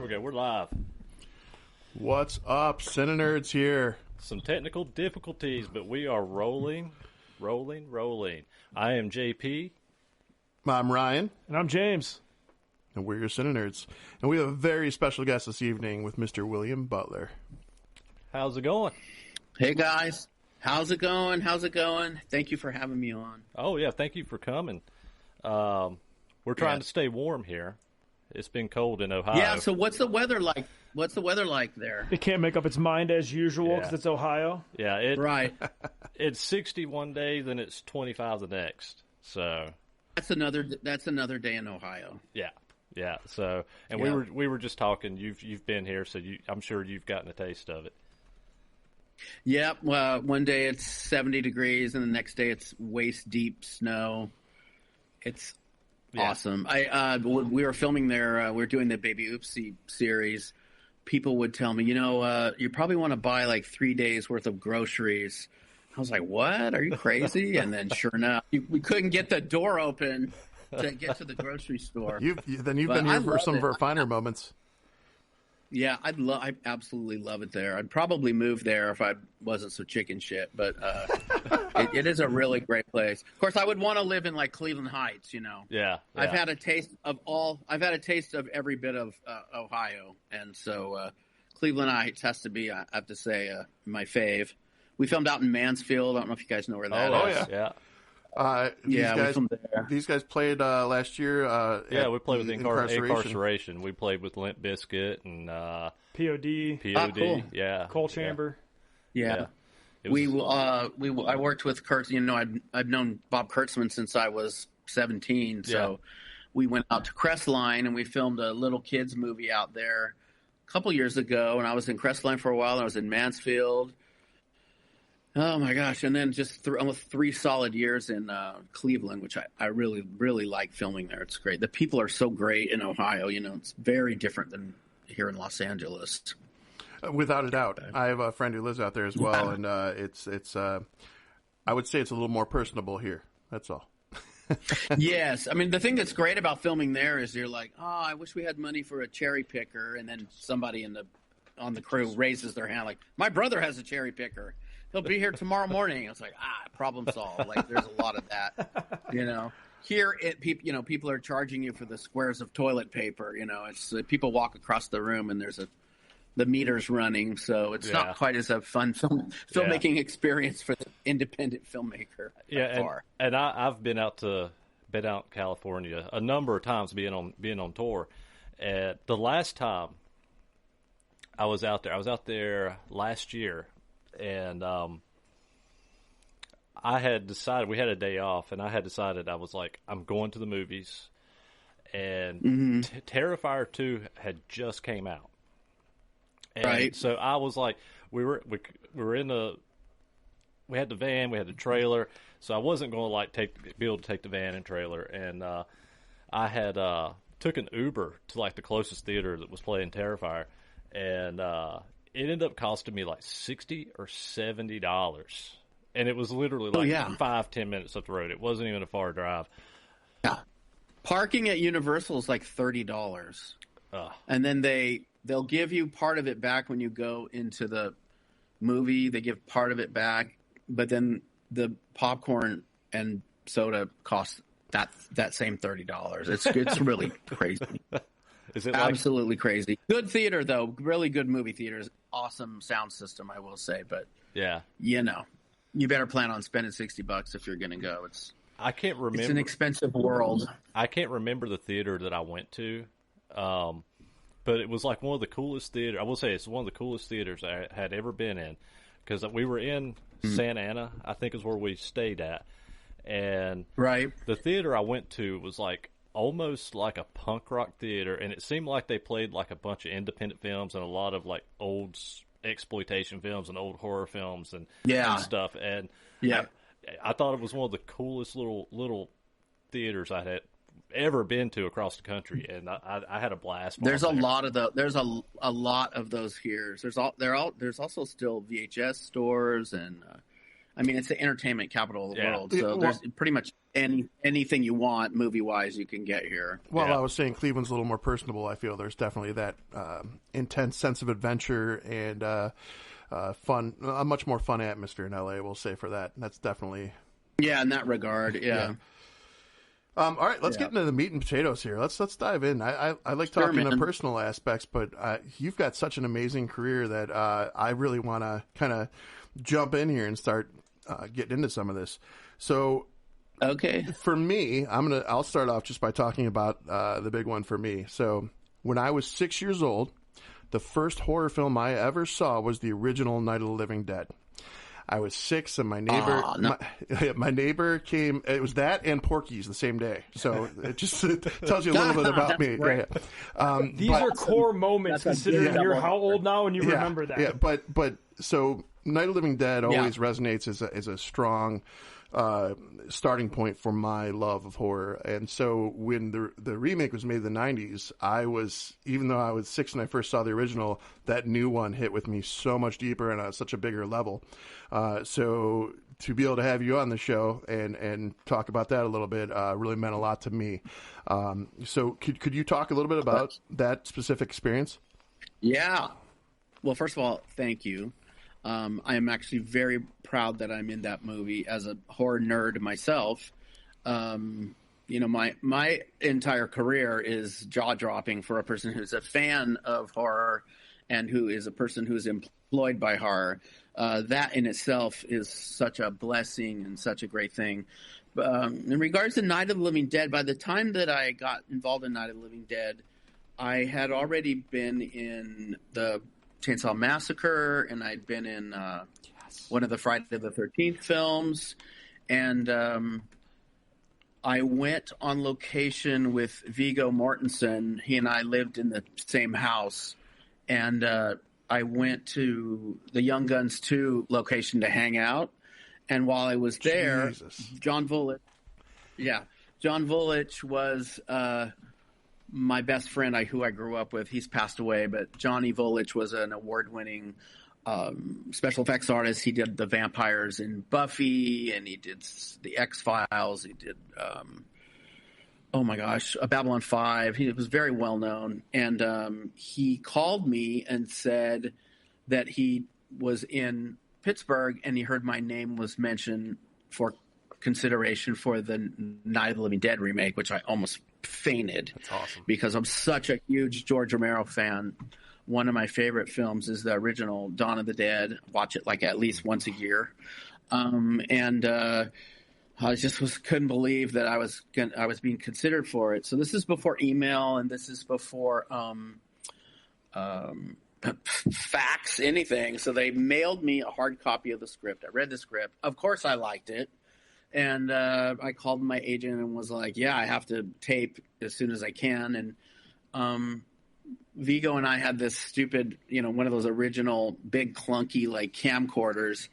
we go. We're live. What's up? CineNerds here. Some technical difficulties, but we are rolling. I am JP. I'm Ryan. And I'm James. And we're your CineNerds. And we have a very special guest this evening with Mr. William Butler. How's it going? Hey, guys. How's it going? Thank you for having me on. Oh, yeah. Thank you for coming. We're trying to stay warm here. It's been cold in Ohio. Yeah, so what's the weather like? What's the weather like there? It can't make up its mind as usual because it's Ohio. Yeah, right. It's 60 one day, then it's 25 the next. So that's another day in Ohio. Yeah. So, and we were just talking. You've been here, so I'm sure you've gotten a taste of it. Yep. Well, one day it's 70 degrees, and the next day it's waist deep snow. It's awesome. We were filming there. We were doing the Baby Oopsie series. People would tell me, you probably want to buy like 3 days worth of groceries. I was like, what? Are you crazy? And then sure enough, we couldn't get the door open to get to the grocery store. You've been here for some of our finer moments. Yeah, I absolutely love it there. I'd probably move there if I wasn't so chicken shit, but it is a really great place. Of course, I would want to live in like Cleveland Heights, Yeah. I've had a taste of every bit of Ohio, and so Cleveland Heights has to be, I have to say, my fave. We filmed out in Mansfield. I don't know if you guys know where that is. These guys played last year. We played with Incarceration. We played with Limp Bizkit and POD. Cool. Yeah. Coal Chamber. Yeah. I worked with Kurtz. I've known Bob Kurtzman since I was 17. So we went out to Crestline and we filmed a little kids movie out there a couple years ago. And I was in Crestline for a while. And I was in Mansfield. Oh my gosh! And then just almost 3 solid years in Cleveland, which I really, really like filming there. It's great. The people are so great in Ohio. It's very different than here in Los Angeles. Without a doubt, I have a friend who lives out there as well, and it's I would say it's a little more personable here. That's all. Yes, I mean the thing that's great about filming there is you're like, oh, I wish we had money for a cherry picker, and then somebody on the crew raises their hand like, my brother has a cherry picker. He'll be here tomorrow morning. It's like, problem solved. Like, there's a lot of that, Here, people are charging you for the squares of toilet paper. It's people walk across the room and the meter's running, so it's not quite as a fun filmmaking experience for the independent filmmaker. And I've been out California a number of times, being on tour. The last time I was out there last year. And I had decided, we had a day off, and I had decided I was like, I'm going to the movies. And Terrifier 2 had just came out. And so I was like, we were in we had the van, we had the trailer, so I wasn't going to be able to take the van and trailer. And I had took an Uber to like the closest theater that was playing Terrifier, and it ended up costing me like $60 or $70, and it was literally 5-10 minutes up the road. It wasn't even a far drive. Yeah, parking at Universal is like $30, and then they'll give you part of it back when you go into the movie. They give part of it back, but then the popcorn and soda cost that same $30. It's really crazy. Is it absolutely crazy? Good theater though, really good movie theaters. Awesome sound system, I will say. But you better plan on spending $60 if you're going to go. I can't remember. It's an expensive world. I can't remember the theater that I went to, but it was like one of the coolest theaters. I will say it's one of the coolest theaters I had ever been in, because we were in Santa Ana, I think is where we stayed at, and the theater I went to was like almost like a punk rock theater, and it seemed like they played like a bunch of independent films and a lot of like old exploitation films and old horror films and stuff. And I thought it was one of the coolest little theaters I had ever been to across the country, and I had a blast. There's a lot of those here. There's also still VHS stores, and I mean it's the entertainment capital of the world. So there's pretty much anything you want movie wise you can get here. Well, I was saying Cleveland's a little more personable. I feel there's definitely that intense sense of adventure and fun, a much more fun atmosphere in LA. We'll say for that. That's definitely in that regard. Yeah. All right, let's get into the meat and potatoes here. Let's dive in. I like talking the personal aspects, but you've got such an amazing career that I really want to kind of jump in here and start getting into some of this. So, okay, for me, I'll start off just by talking about the big one for me. So, when I was 6 years old, the first horror film I ever saw was the original Night of the Living Dead. I was 6, and my neighbor, my neighbor came. It was that and Porky's the same day, so it just tells you a little bit about me. Right. These are core moments, considering you're how old now and you remember that. Yeah, but so Night of the Living Dead always resonates as a strong starting point for my love of horror. And so when the remake was made in the 90s, even though I was 6 when I first saw the original, that new one hit with me so much deeper and on such a bigger level. So to be able to have you on the show and talk about that a little bit really meant a lot to me. So could you talk a little bit about that specific experience? Yeah. Well, first of all, thank you. I am actually very proud that I'm in that movie as a horror nerd myself. My entire career is jaw-dropping for a person who's a fan of horror and who is a person who's employed by horror. That in itself is such a blessing and such a great thing. In regards to Night of the Living Dead, by the time that I got involved in Night of the Living Dead, I had already been in the Chainsaw Massacre, and I'd been in one of the Friday the 13th films, and I went on location with Viggo Mortensen. He and I lived in the same house, and I went to the Young Guns 2 location to hang out, and while I was there, John Vulich was my best friend who I grew up with. He's passed away, but Johnny Vulich was an award-winning special effects artist. He did the vampires in Buffy, and he did the X-Files. He did, Babylon 5. He was very well-known. And he called me and said that he was in Pittsburgh, and he heard my name was mentioned for consideration for the Night of the Living Dead remake, which I almost fainted. That's awesome. Because I'm such a huge George Romero fan. One of my favorite films is the original Dawn of the Dead. Watch it like at least once a year. I just couldn't believe that I was being considered for it. So this is before email, and this is before fax, anything. So they mailed me a hard copy of the script. I read the script. Of course I liked it. And I called my agent and was like, yeah, I have to tape as soon as I can. And Viggo and I had this stupid, one of those original big clunky like camcorders.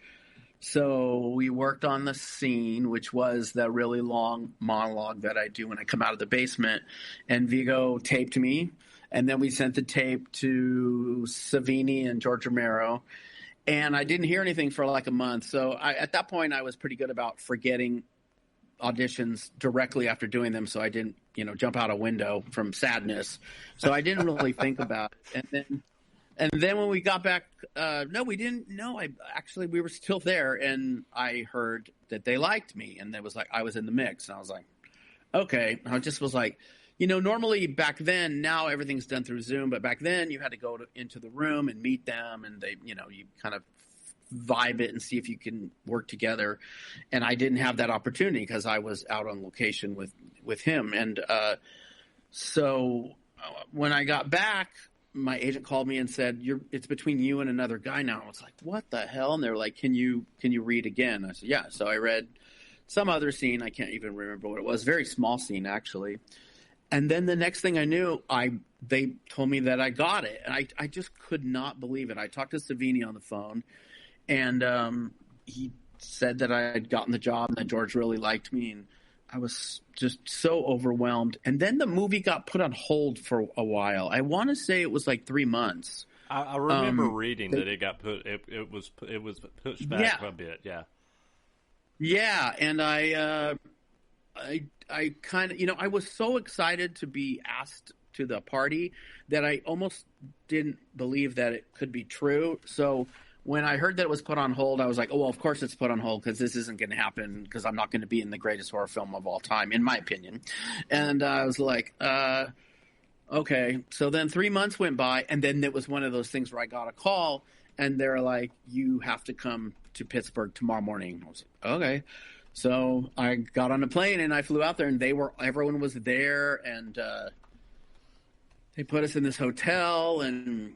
So we worked on the scene, which was the really long monologue that I do when I come out of the basement. And Viggo taped me. And then we sent the tape to Savini and George Romero. And I didn't hear anything for like a month. So at that point, I was pretty good about forgetting auditions directly after doing them. So I didn't, jump out a window from sadness. So I didn't really think about it. And then when we got back, no, we didn't. No, we were still there. And I heard that they liked me. And it was like I was in the mix. And I was like, okay. I just was like, normally back then, now everything's done through Zoom, but back then you had to go into the room and meet them, and they, you kind of vibe it and see if you can work together. And I didn't have that opportunity because I was out on location with him. And so when I got back, my agent called me and said, it's between you and another guy now. I was like, what the hell? And they're like, can you read again? I said, yeah. So I read some other scene. I can't even remember what it was. Very small scene, actually. And then the next thing I knew, they told me that I got it. And I just could not believe it. I talked to Savini on the phone, and he said that I had gotten the job and that George really liked me. And I was just so overwhelmed. And then the movie got put on hold for a while. I want to say it was like 3 months. I remember reading that it got put. It was pushed back a bit. Yeah. Yeah, and I kind of, I was so excited to be asked to the party that I almost didn't believe that it could be true. So when I heard that it was put on hold, I was like, oh, well, of course it's put on hold because this isn't going to happen because I'm not going to be in the greatest horror film of all time, in my opinion. And I was like, okay. So then 3 months went by, and then it was one of those things where I got a call, and they're like, you have to come to Pittsburgh tomorrow morning. I was like, okay. So I got on a plane, and I flew out there, and everyone was there, and they put us in this hotel, and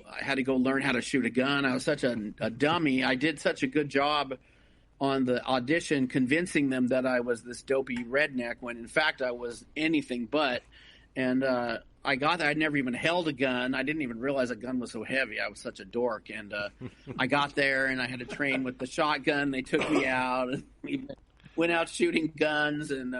I had to go learn how to shoot a gun. I was such a dummy. I did such a good job on the audition convincing them that I was this dopey redneck when, in fact, I was anything but. And I got there. I'd never even held a gun. I didn't even realize a gun was so heavy. I was such a dork. And I got there, and I had to train with the shotgun. They took me out, and we went out shooting guns, and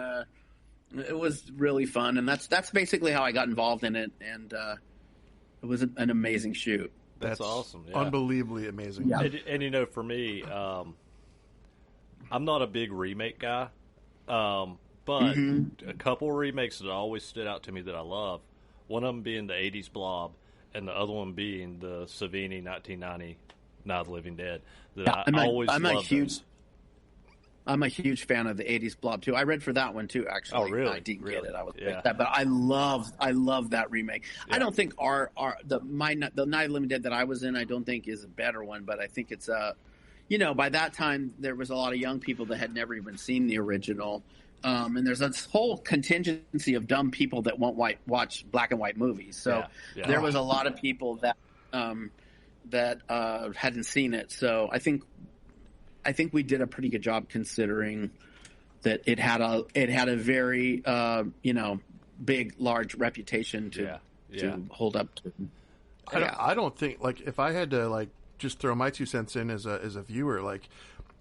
it was really fun. And that's basically how I got involved in it. And it was an amazing shoot. That's awesome. Yeah. Unbelievably amazing. Yeah. And for me, I'm not a big remake guy, but a couple remakes that always stood out to me that I love. One of them being the 80s Blob, and the other one being the Savini 1990 Night of the Living Dead. I'm a huge fan of the 80s Blob, too. I read for that one, too, actually. Oh, really? I didn't get it. I was that, but I love that remake. Yeah. I don't think the Night of the Living Dead that I was in, I don't think is a better one, but I think it's by that time, there was a lot of young people that had never even seen the original. And there's this whole contingency of dumb people that won't watch black and white movies. So there was a lot of people that hadn't seen it. So I think we did a pretty good job considering that it had a very big, large reputation to hold up to. I don't think, if I had to just throw my 2 cents in as a viewer,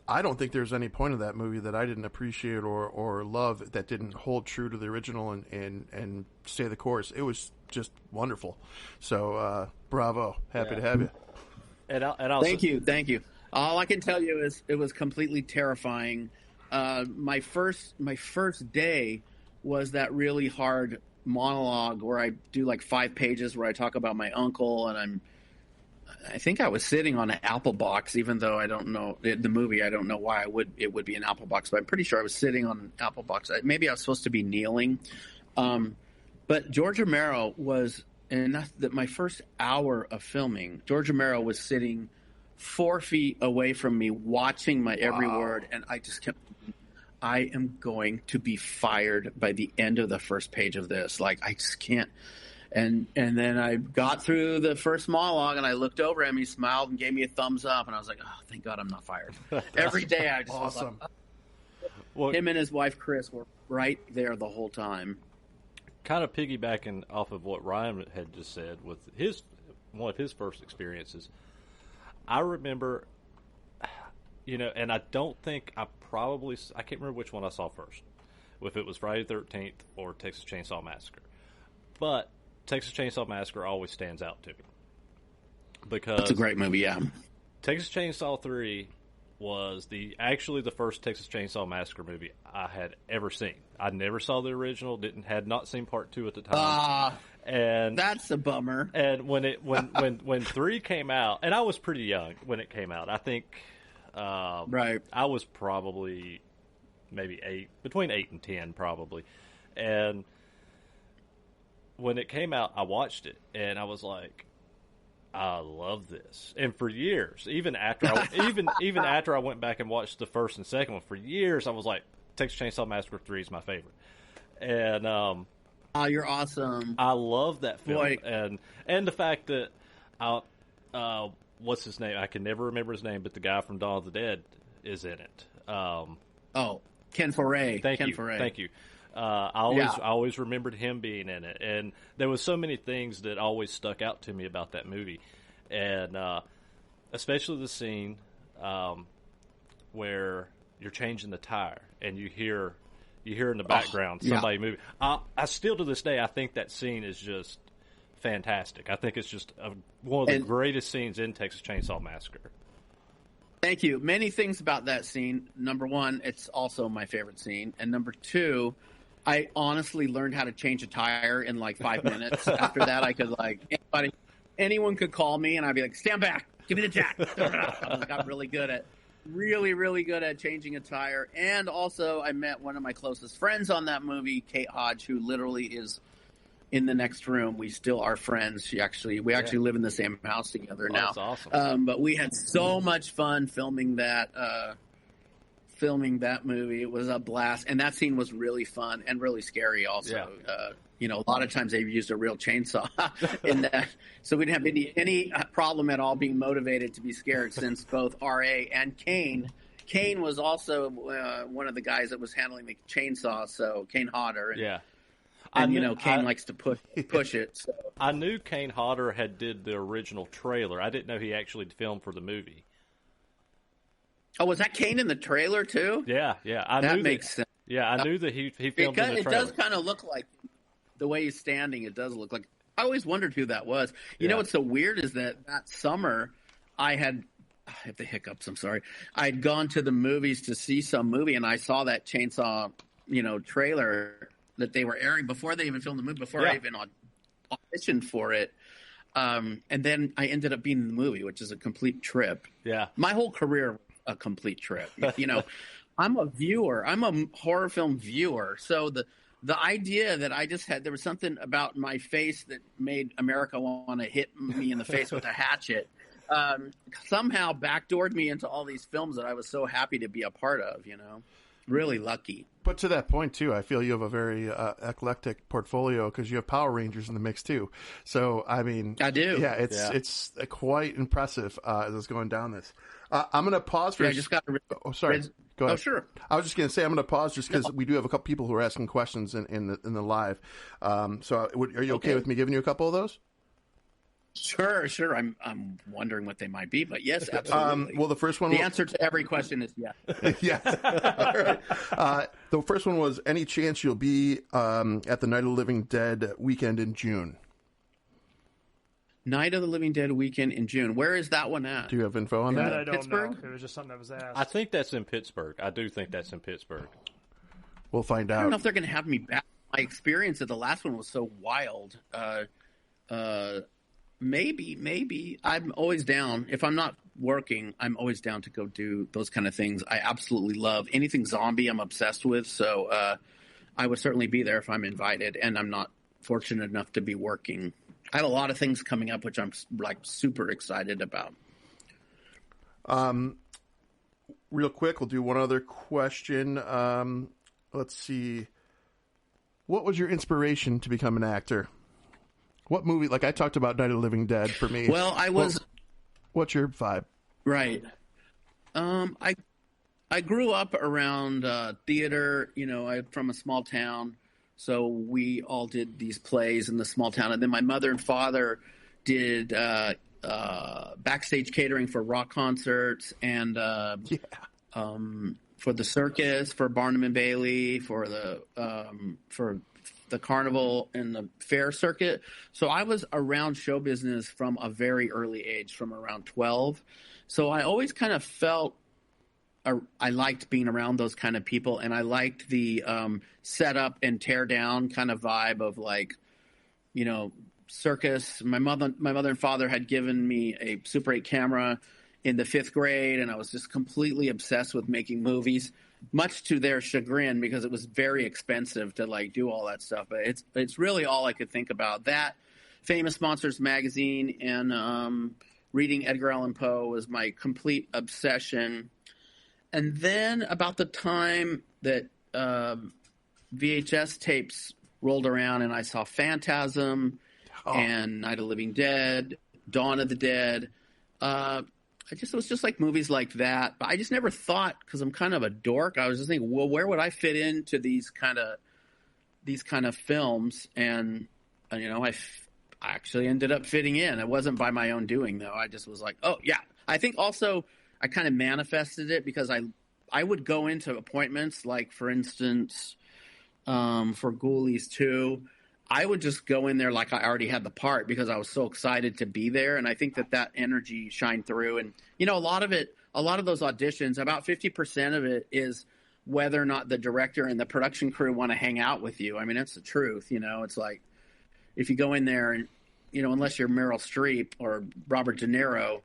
I don't think there's any point of that movie that I didn't appreciate or love that didn't hold true to the original and stay the course. It was just wonderful. So bravo, happy to have you. And I'll thank you. All I can tell you is it was completely terrifying. My first day was that really hard monologue where I do 5 pages where I talk about my uncle, and I think I was sitting on an apple box, even though I don't know the movie. I don't know why it would be an apple box, but I'm pretty sure I was sitting on an apple box. Maybe I was supposed to be kneeling. But George Romero was, and that's my first hour of filming. George Romero was sitting 4 feet away from me, watching my every word, and I just kept. I am going to be fired by the end of the first page of this. I just can't. And then I got through the first monologue, and I looked over at him. He smiled and gave me a thumbs up, and I was like, "Oh, thank God I'm not fired." Every day I just awesome. was like, him and his wife Chris were right there the whole time. Kind of piggybacking off of what Ryan had just said with one of his first experiences. I remember, and I don't think I can't remember which one I saw first, if it was Friday the 13th or Texas Chainsaw Massacre, but Texas Chainsaw Massacre always stands out to me because it's a great movie. Yeah, Texas Chainsaw 3 was actually the first Texas Chainsaw Massacre movie I had ever seen. I never saw the original. Had not seen part 2 at the time. And that's a bummer. And when 3 came out, and I was pretty young when it came out. I think right. I was probably maybe between 8 and 10 probably, and when it came out, I watched it, and I was like, I love this. And for years, even after I went back and watched the first and second one, for years I was like, Texas Chainsaw Massacre 3 is my favorite. And you're awesome. I love that film, and the fact that what's his name? I can never remember his name, but the guy from Dawn of the Dead is in it. Ken Foray. Thank you. I always remembered him being in it, and there was so many things that always stuck out to me about that movie, and especially the scene where you're changing the tire and you hear in the background somebody moving. I still to this day I think that scene is just fantastic. I think it's just one of the greatest scenes in Texas Chainsaw Massacre. Thank you. Many things about that scene. Number one, it's also my favorite scene. And number two, I honestly learned how to change a tire in like 5 minutes. After that, I could anyone could call me and I'd be like, stand back, give me the jack. I got really good at changing a tire. And also I met one of my closest friends on that movie, Kate Hodge, who literally is in the next room. We still are friends. We actually live in the same house together now. That's awesome. But we had so much fun filming that movie. It was a blast, and that scene was really fun and really scary. Also, a lot of times they've used a real chainsaw in that, so we didn't have any problem at all being motivated to be scared. Since both R.A. and Kane was also one of the guys that was handling the chainsaw. So Kane Hodder, and Kane likes to push it. So. I knew Kane Hodder did the original trailer. I didn't know he actually filmed for the movie. Oh, was that Kane in the trailer too? Yeah. That makes sense. Yeah, I knew that he filmed in the trailer. It does kind of look like the way he's standing. It does look like. I always wondered who that was. You know what's so weird is that summer I have the hiccups. I'm sorry. I'd gone to the movies to see some movie, and I saw that Chainsaw, trailer that they were airing before they even filmed the movie, before I even auditioned for it. And then I ended up being in the movie, which is a complete trip. Yeah. My whole career, a complete trip. I'm a viewer. I'm a horror film viewer. So the idea that I just had, there was something about my face that made America want to hit me in the face with a hatchet, somehow backdoored me into all these films that I was so happy to be a part of, Really lucky. But to that point, too, I feel you have a very eclectic portfolio because you have Power Rangers in the mix, too. So, I mean... I do. Yeah, it's quite impressive as it's going down this. I'm going to pause for... I just got to... Oh, sorry. Go ahead. Oh, sure. I was just going to say I'm going to pause just because we do have a couple people who are asking questions in the live. So, are you okay with me giving you a couple of those? Sure. I'm wondering what they might be, but yes, absolutely. Well, the first one... The answer to every question is yes. Yes. All right. The first one was, any chance you'll be at the Night of the Living Dead weekend in June? Night of the Living Dead weekend in June. Where is that one at? Do you have info on that? I don't Pittsburgh? know. It was just something that was asked. I think that's in Pittsburgh. I do think that's in Pittsburgh. We'll find out. I don't know if they're going to have me back. My experience at the last one was so wild. Maybe. I'm always down. If I'm not working, I'm always down to go do those kind of things. I absolutely love anything zombie. I'm obsessed with. So I would certainly be there if I'm invited, and I'm not fortunate enough to be working. I have a lot of things coming up, which I'm super excited about. Real quick, we'll do one other question. Let's see. What was your inspiration to become an actor? What movie? Like I talked about Night of the Living Dead for me. Well, What's your vibe? Right. I grew up around theater. I'm from a small town, so we all did these plays in the small town. And then my mother and father did backstage catering for rock concerts and for the circus, for Barnum and Bailey, for the carnival and the fair circuit. So I was around show business from a very early age, from around 12. So I always kind of felt I liked being around those kind of people, and I liked the set up and tear down kind of vibe of circus. My mother and father had given me a Super 8 camera in the 5th grade, and I was just completely obsessed with making movies, much to their chagrin because it was very expensive to do all that stuff. But it's really all I could think about. That, Famous Monsters magazine, and reading Edgar Allan Poe was my complete obsession. And then about the time that VHS tapes rolled around and I saw Phantasm and Night of the Living Dead, Dawn of the Dead, it was just like movies like that. But I just never thought, because I'm kind of a dork, I was just thinking, well, where would I fit into these kind of films? And I actually ended up fitting in. It wasn't by my own doing, though. I just was like, oh yeah. I think also I kind of manifested it because I would go into appointments, like for instance, for Ghoulies 2, I would just go in there like I already had the part because I was so excited to be there. And I think that energy shined through. And, a lot of it a lot of those auditions, about 50% of it is whether or not the director and the production crew want to hang out with you. I mean, that's the truth. It's like if you go in there and, unless you're Meryl Streep or Robert De Niro,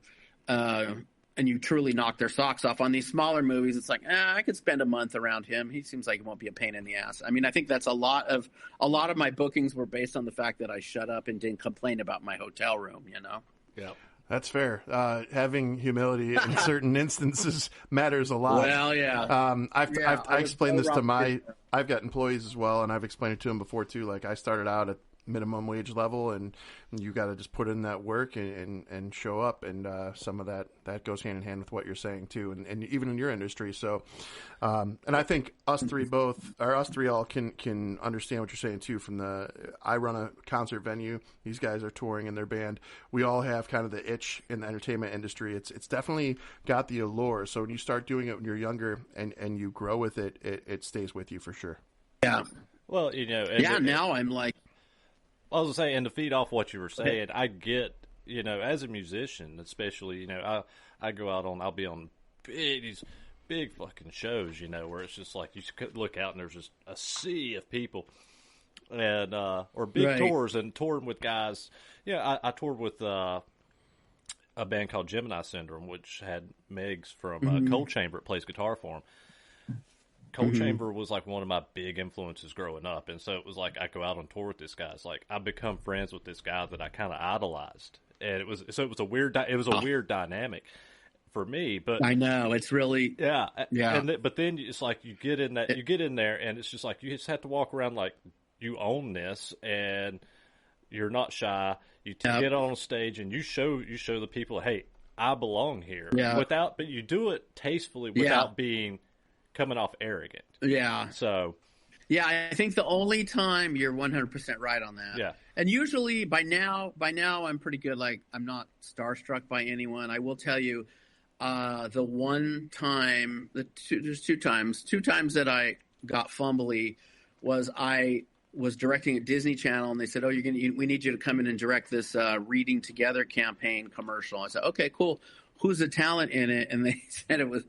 and you truly knock their socks off on these smaller movies, it's like, I could spend a month around him. He seems like he won't be a pain in the ass. I mean, I think that's a lot of my bookings were based on the fact that I shut up and didn't complain about my hotel room, Yeah. That's fair. Having humility in certain instances matters a lot. Well, yeah. I explained this to I've got employees as well, and I've explained it to them before too. Like I started out at minimum wage level, and you got to just put in that work and show up, and some of that goes hand in hand with what you're saying too, and even in your industry. So, and I think us three all can understand what you're saying too. I run a concert venue. These guys are touring in their band. We all have kind of the itch in the entertainment industry. It's definitely got the allure. So when you start doing it when you're younger and you grow with it, it stays with you for sure. Yeah. Well, now I'm like, I was saying, and to feed off what you were saying, I get, as a musician, especially, I go out I'll be on these big fucking shows, where it's just like you could look out and there's just a sea of people, and or big tours and touring with guys. Yeah, I toured with a band called Gemini Syndrome, which had Megs from Cold Chamber that plays guitar for him. Cold Chamber was like one of my big influences growing up, and so it was like I go out on tour with this guy. It's like I become friends with this guy that I kind of idolized, and it was a weird weird dynamic for me. But I know it's really yeah. But then it's like you get in there, and it's just like you just have to walk around like you own this, and you're not shy. You get on stage and you show the people, hey, I belong here. Yeah. But you do it tastefully without being coming off arrogant. Yeah. So. Yeah, I think the only time you're 100% right on that. Yeah. And usually by now I'm pretty good. Like I'm not starstruck by anyone. I will tell you, the one time, there's two times that I got fumbly was I was directing at Disney Channel, and they said, we need you to come in and direct this Reading Together campaign commercial. I said, okay, cool. Who's the talent in it? And they said it was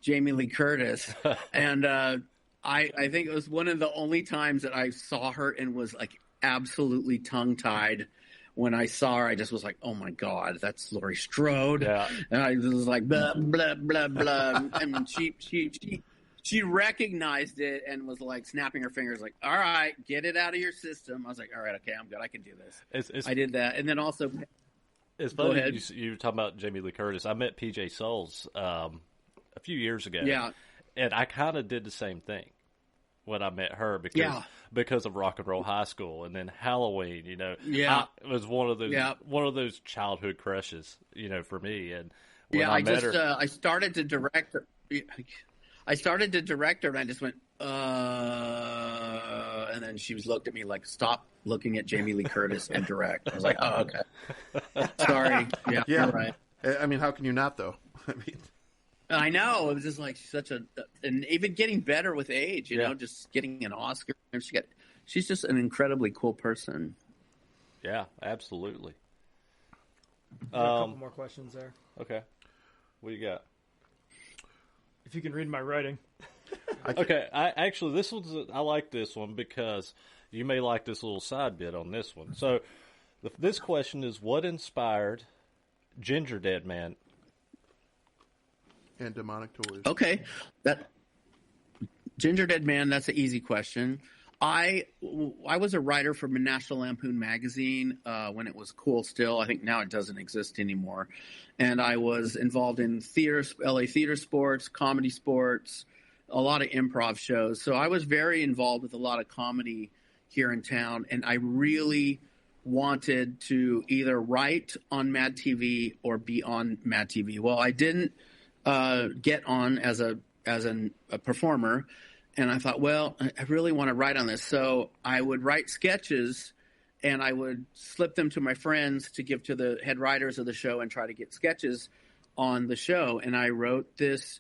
Jamie Lee Curtis. And I think it was one of the only times that I saw her and was like absolutely tongue-tied. When I saw her, I just was like, oh my God, that's Laurie Strode. Yeah. And I was like, blah, blah, blah, blah. And she recognized it and was like snapping her fingers like, all right, get it out of your system. I was like, all right, okay, I'm good. I can do this. I did that. And then also, it's funny you were talking about Jamie Lee Curtis. I met PJ Souls a few years ago. Yeah. And I kind of did the same thing when I met her because of Rock and Roll High School, and then Halloween, it was one of those childhood crushes, for me. And when I met her, I started to direct her. I started to direct her, and I just went, and then she looked at me like, stop looking at Jamie Lee Curtis and direct. I was like, oh, okay. Sorry. Yeah, you're right. I mean, how can you not, though? I know. It was just like and even getting better with age, just getting an Oscar. She's just an incredibly cool person. Yeah, absolutely. A couple more questions there. Okay. What do you got? If you can read my writing. Okay, I like this one because you may like this little side bit on this one. So, this question is, what inspired Gingerdead Man and Demonic Toys? Okay, that Gingerdead Man. That's an easy question. I was a writer for National Lampoon magazine when it was cool still. I think now it doesn't exist anymore. And I was involved in LA theater sports, comedy sports, a lot of improv shows. So I was very involved with a lot of comedy here in town. And I really wanted to either write on Mad TV or be on Mad TV. Well, I didn't get on as a performer. And I thought, well, I really want to write on this. So I would write sketches, and I would slip them to my friends to give to the head writers of the show and try to get sketches on the show. And I wrote this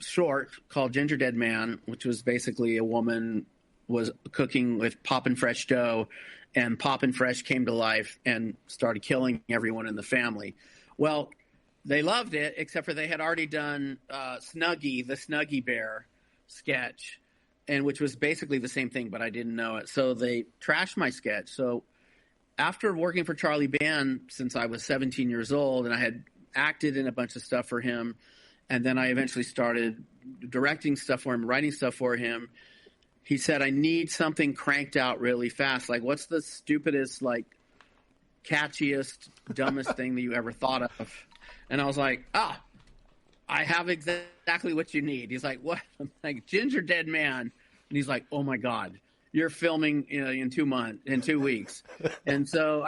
short called Gingerdead Man, which was basically a woman was cooking with Poppin' Fresh dough, and Poppin' Fresh came to life and started killing everyone in the family. Well, they loved it, except for they had already done Snuggie, the Snuggie Bear sketch, and which was basically the same thing, but I didn't know it. So they trashed my sketch. So after working for Charlie Band since I was 17 years old, and I had acted in a bunch of stuff for him, and then I eventually started directing stuff for him, writing stuff for him, he said, I need something cranked out really fast. Like, what's the stupidest, like, catchiest, dumbest thing that you ever thought of? And I was like, I have exactly what you need. He's like, what? I'm like, Gingerdead Man. And he's like, oh my God, you're filming in 2 weeks. And so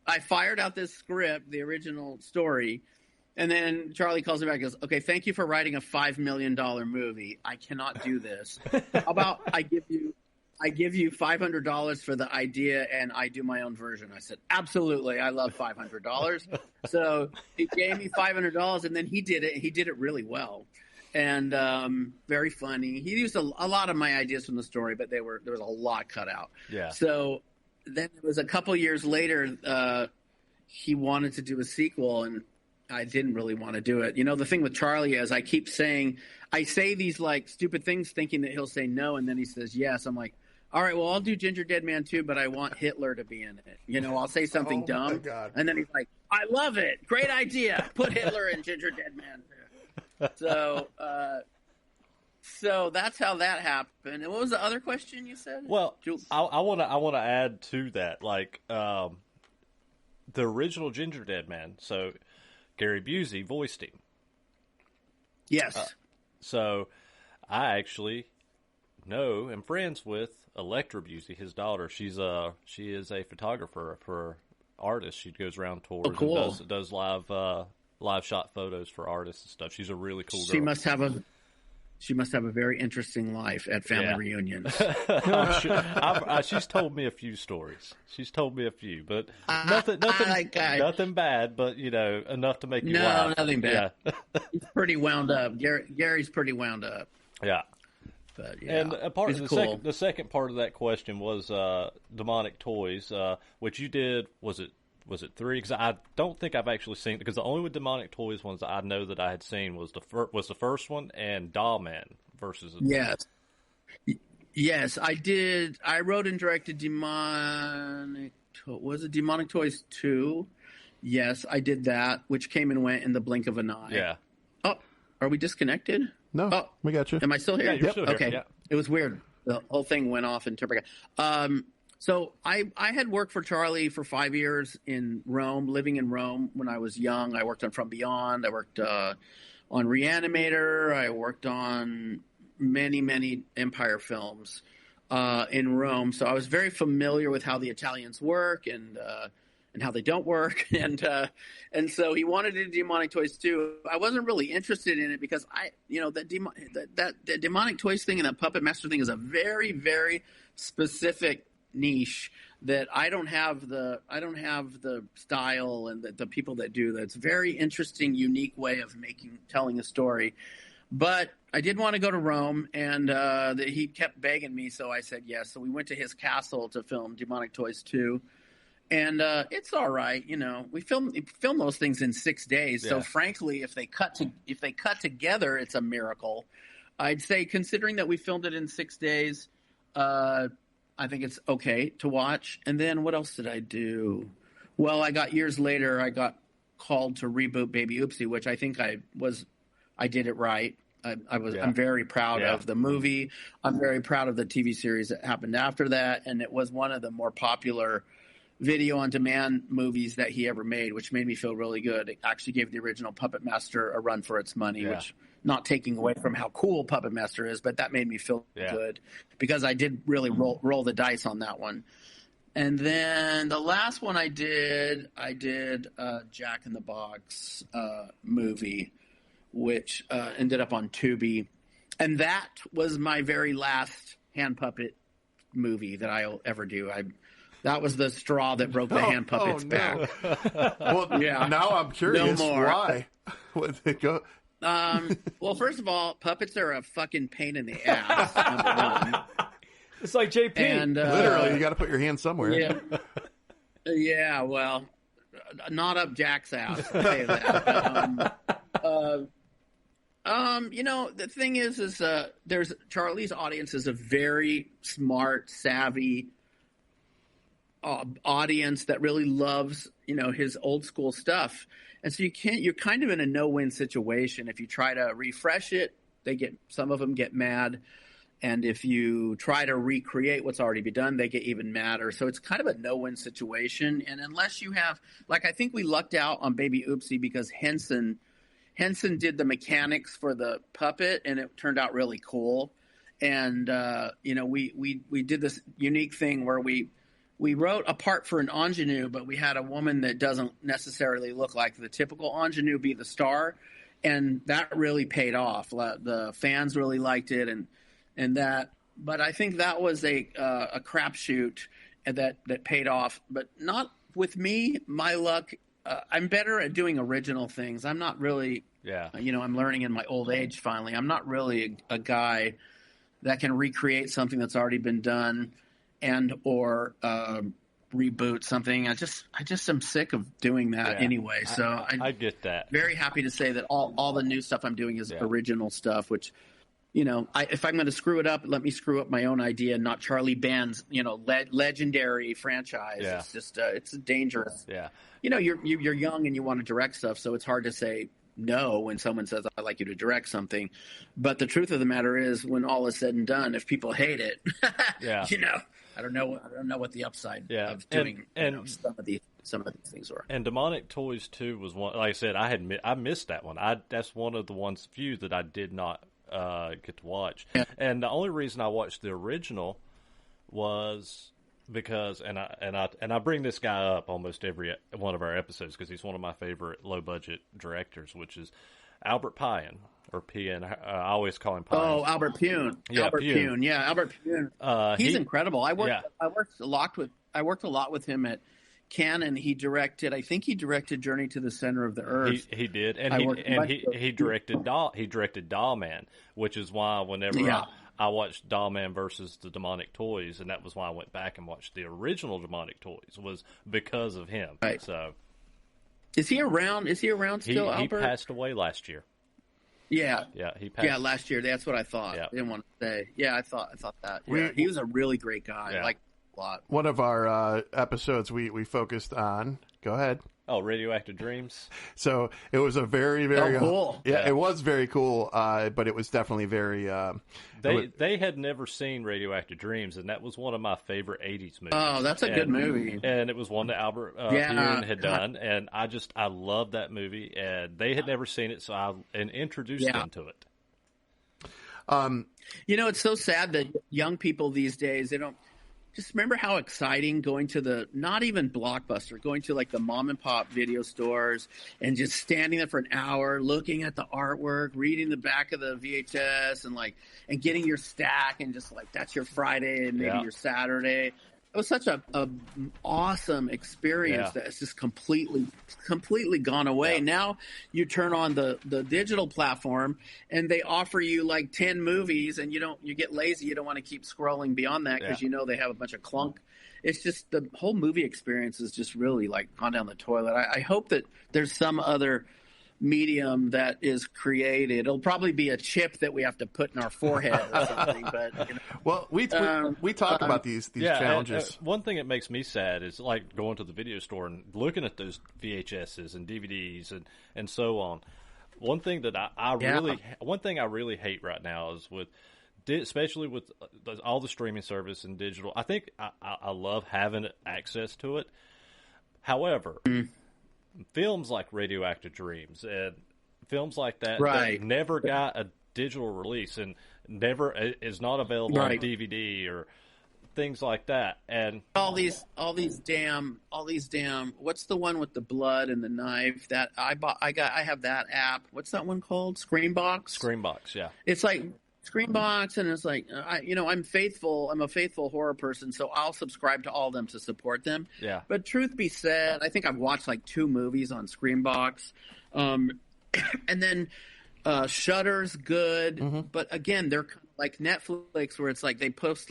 I fired out this script, the original story. And then Charlie calls me back and goes, okay, thank you for writing a $5 million movie. I cannot do this. How about I give you $500 for the idea and I do my own version? I said, absolutely. I love $500. So he gave me $500 and then he did it. He did it really well and very funny. He used a lot of my ideas from the story, but there was a lot cut out. Yeah. So then it was a couple years later, he wanted to do a sequel and I didn't really want to do it. The thing with Charlie is I say these like stupid things thinking that he'll say no, and then he says yes. I'm like, all right, well, I'll do Gingerdead Man too, but I want Hitler to be in it. I'll say something dumb. And then he's like, I love it. Great idea. Put Hitler in Gingerdead Man too. So that's how that happened. And what was the other question you said? Well, I want to add to that, like the original Gingerdead Man. So Gary Busey voiced him. Yes. So I actually know and friends with Electra Busey, his daughter. She is a photographer for artists. She goes around tours and does live shot photos for artists and stuff. She's a really cool girl. She must have a very interesting life at family reunions. She's told me a few stories. But nothing bad. But enough to make you laugh. No, nothing bad. Yeah. He's pretty wound up. Gary's pretty wound up. Yeah. But yeah, and a part of the second part of that question was demonic toys, which you did. Was it 3? Because I don't think I've actually seen, because the only demonic toys ones that I know that I had seen was the first one and Doll Man versus. Yes, I did. I wrote and directed Demonic. Was it Demonic Toys 2? Yes, I did that, which came and went in the blink of an eye. Yeah. Oh, are we disconnected? No, we got you. Am I still here? Yeah, you're still here. Okay. Yeah. It was weird. The whole thing went off in Terrorphilia. So I had worked for Charlie for 5 years in Rome, living in Rome when I was young. I worked on From Beyond. I worked on Reanimator. I worked on many, many Empire films in Rome. So I was very familiar with how the Italians work and how they don't work. And so he wanted to do Demonic Toys too. I wasn't really interested in it because that Demonic Toys thing and that Puppet Master thing is a very, very specific niche that I don't have the style and the people that do that. It's a very interesting, unique way of telling a story. But I did want to go to Rome, and he kept begging me, so I said yes. So we went to his castle to film Demonic Toys 2. And it's all right, we film those things in 6 days. Yeah. So frankly, if they cut together, it's a miracle. I'd say, considering that we filmed it in 6 days, I think it's okay to watch. And then what else did I do? Well, years later, I got called to reboot Baby Oopsie, which I think I did it right. I'm very proud of the movie. I'm very proud of the TV series that happened after that. And it was one of the more popular video on demand movies that he ever made, which made me feel really good. It actually gave the original Puppet Master a run for its money, which, not taking away from how cool Puppet Master is, but that made me feel good because I did really roll the dice on that one. And then the last one I did Jack in the Box movie, which ended up on Tubi. And that was my very last hand puppet movie that I'll ever do. That was the straw that broke the hand puppet's back. Well, now I'm curious why. Would they go? Well, first of all, puppets are a fucking pain in the ass. Number one. It's like JP. And literally, you got to put your hand somewhere. Yeah. Well, not up Jack's ass. I'll tell you that. The thing is there's Charlie's audience is a very smart, savvy audience that really loves, his old school stuff. And so you're kind of in a no-win situation. If you try to refresh it, some of them get mad. And if you try to recreate what's already been done, they get even madder. So it's kind of a no-win situation. And unless you have, I think we lucked out on Baby Oopsie because Henson did the mechanics for the puppet, and it turned out really cool. And we did this unique thing where we wrote a part for an ingenue, but we had a woman that doesn't necessarily look like the typical ingenue be the star, and that really paid off. The fans really liked it, and that. But I think that was a crapshoot that paid off, but not with me. My luck. I'm better at doing original things. I'm not really, I'm learning in my old age finally. I'm not really a guy that can recreate something that's already been done or reboot something. I just am sick of doing that anyway. So I get that. Very happy to say that all the new stuff I'm doing is original stuff, which, if I'm going to screw it up, let me screw up my own idea, not Charlie Band's, legendary franchise. Yeah. It's just, it's dangerous. Yeah. You're young and you want to direct stuff, so it's hard to say no when someone says, I'd like you to direct something. But the truth of the matter is, when all is said and done, if people hate it, I don't know what the upside of doing some of these things were. And Demonic Toys 2 was one. Like I said, I missed that one. That's one of the few that I did not get to watch. Yeah. And the only reason I watched the original was because, and I bring this guy up almost every one of our episodes because he's one of my favorite low budget directors, which is Albert Pine, or Pien. I always call him Pine. Oh, Albert Pune. Yeah, Albert Pune. Yeah, Albert Pune. He's incredible. I worked a lot with him at Canon. He directed Journey to the Center of the Earth. He did, and he directed Doll Man, which is why whenever I watched Doll Man versus the Demonic Toys, and that was why I went back and watched the original Demonic Toys, was because of him. Right. So, is he around? Is he around still? Albert? He passed away last year. Yeah. Yeah, he passed. Yeah, last year. That's what I thought. Yeah. I didn't want to say. Yeah, I thought that. Yeah. He was a really great guy. Yeah. Like a lot. One of our episodes we focused on. Go ahead. Oh, Radioactive Dreams. So it was a very, very cool. Yeah, it was very cool. But it was definitely very. They had never seen Radioactive Dreams, and that was one of my favorite '80s movies. Oh, that's a good movie. And it was one that Albert Pune had done, and I loved that movie. And they had never seen it, so I introduced them to it. It's so sad that young people these days, they don't. Just remember how exciting going to not even Blockbuster, going to the mom and pop video stores and just standing there for an hour, looking at the artwork, reading the back of the VHS and getting your stack and just that's your Friday and maybe your Saturday. It was such a awesome experience that it's just completely gone away. Yeah. Now you turn on the digital platform and they offer you 10 movies, and you get lazy. You don't want to keep scrolling beyond that because they have a bunch of clunk. It's just the whole movie experience is just really gone down the toilet. I hope that there's some other medium that is created. It'll probably be a chip that we have to put in our forehead or something. But well, we talk about these challenges. One thing that makes me sad is going to the video store and looking at those VHSs and DVDs and so on. One thing that I really hate right now is especially with all the streaming service and digital. I think I love having access to it. However. Films like Radioactive Dreams and films like that that never got a digital release and never is not available on DVD or things like that. And all these damn. What's the one with the blood and the knife that I bought? I have that app. What's that one called? Screambox, yeah. It's Screambox, and it's I'm a faithful horror person, so I'll subscribe to all of them to support them. Yeah. But truth be said, I think I've watched 2 movies on Screambox. And then Shudder's good, but again, they're like Netflix, where it's they post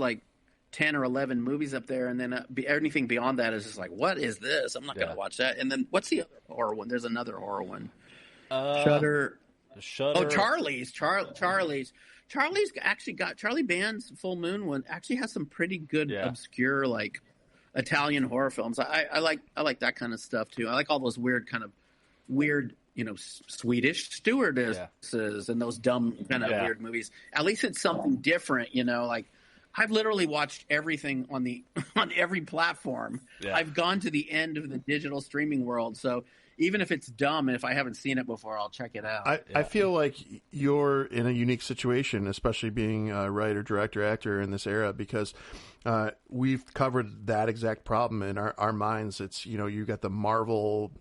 10 or 11 movies up there, and then anything beyond that is just like, what is this? I'm not going to watch that. And then what's the other horror one? There's another horror one. Shudder. Oh, Charlie's. Charlie's actually got Charlie Band's Full Moon one. Actually has some pretty good obscure like Italian horror films. I like that kind of stuff too. I like all those weird, Swedish stewardesses and those dumb kind of weird movies. At least it's something different, Like I've literally watched everything on every platform. Yeah. I've gone to the end of the digital streaming world, so even if it's dumb, if I haven't seen it before, I'll check it out. I feel like you're in a unique situation, especially being a writer, director, actor in this era, because we've covered that exact problem in our minds. It's, you got the Marvel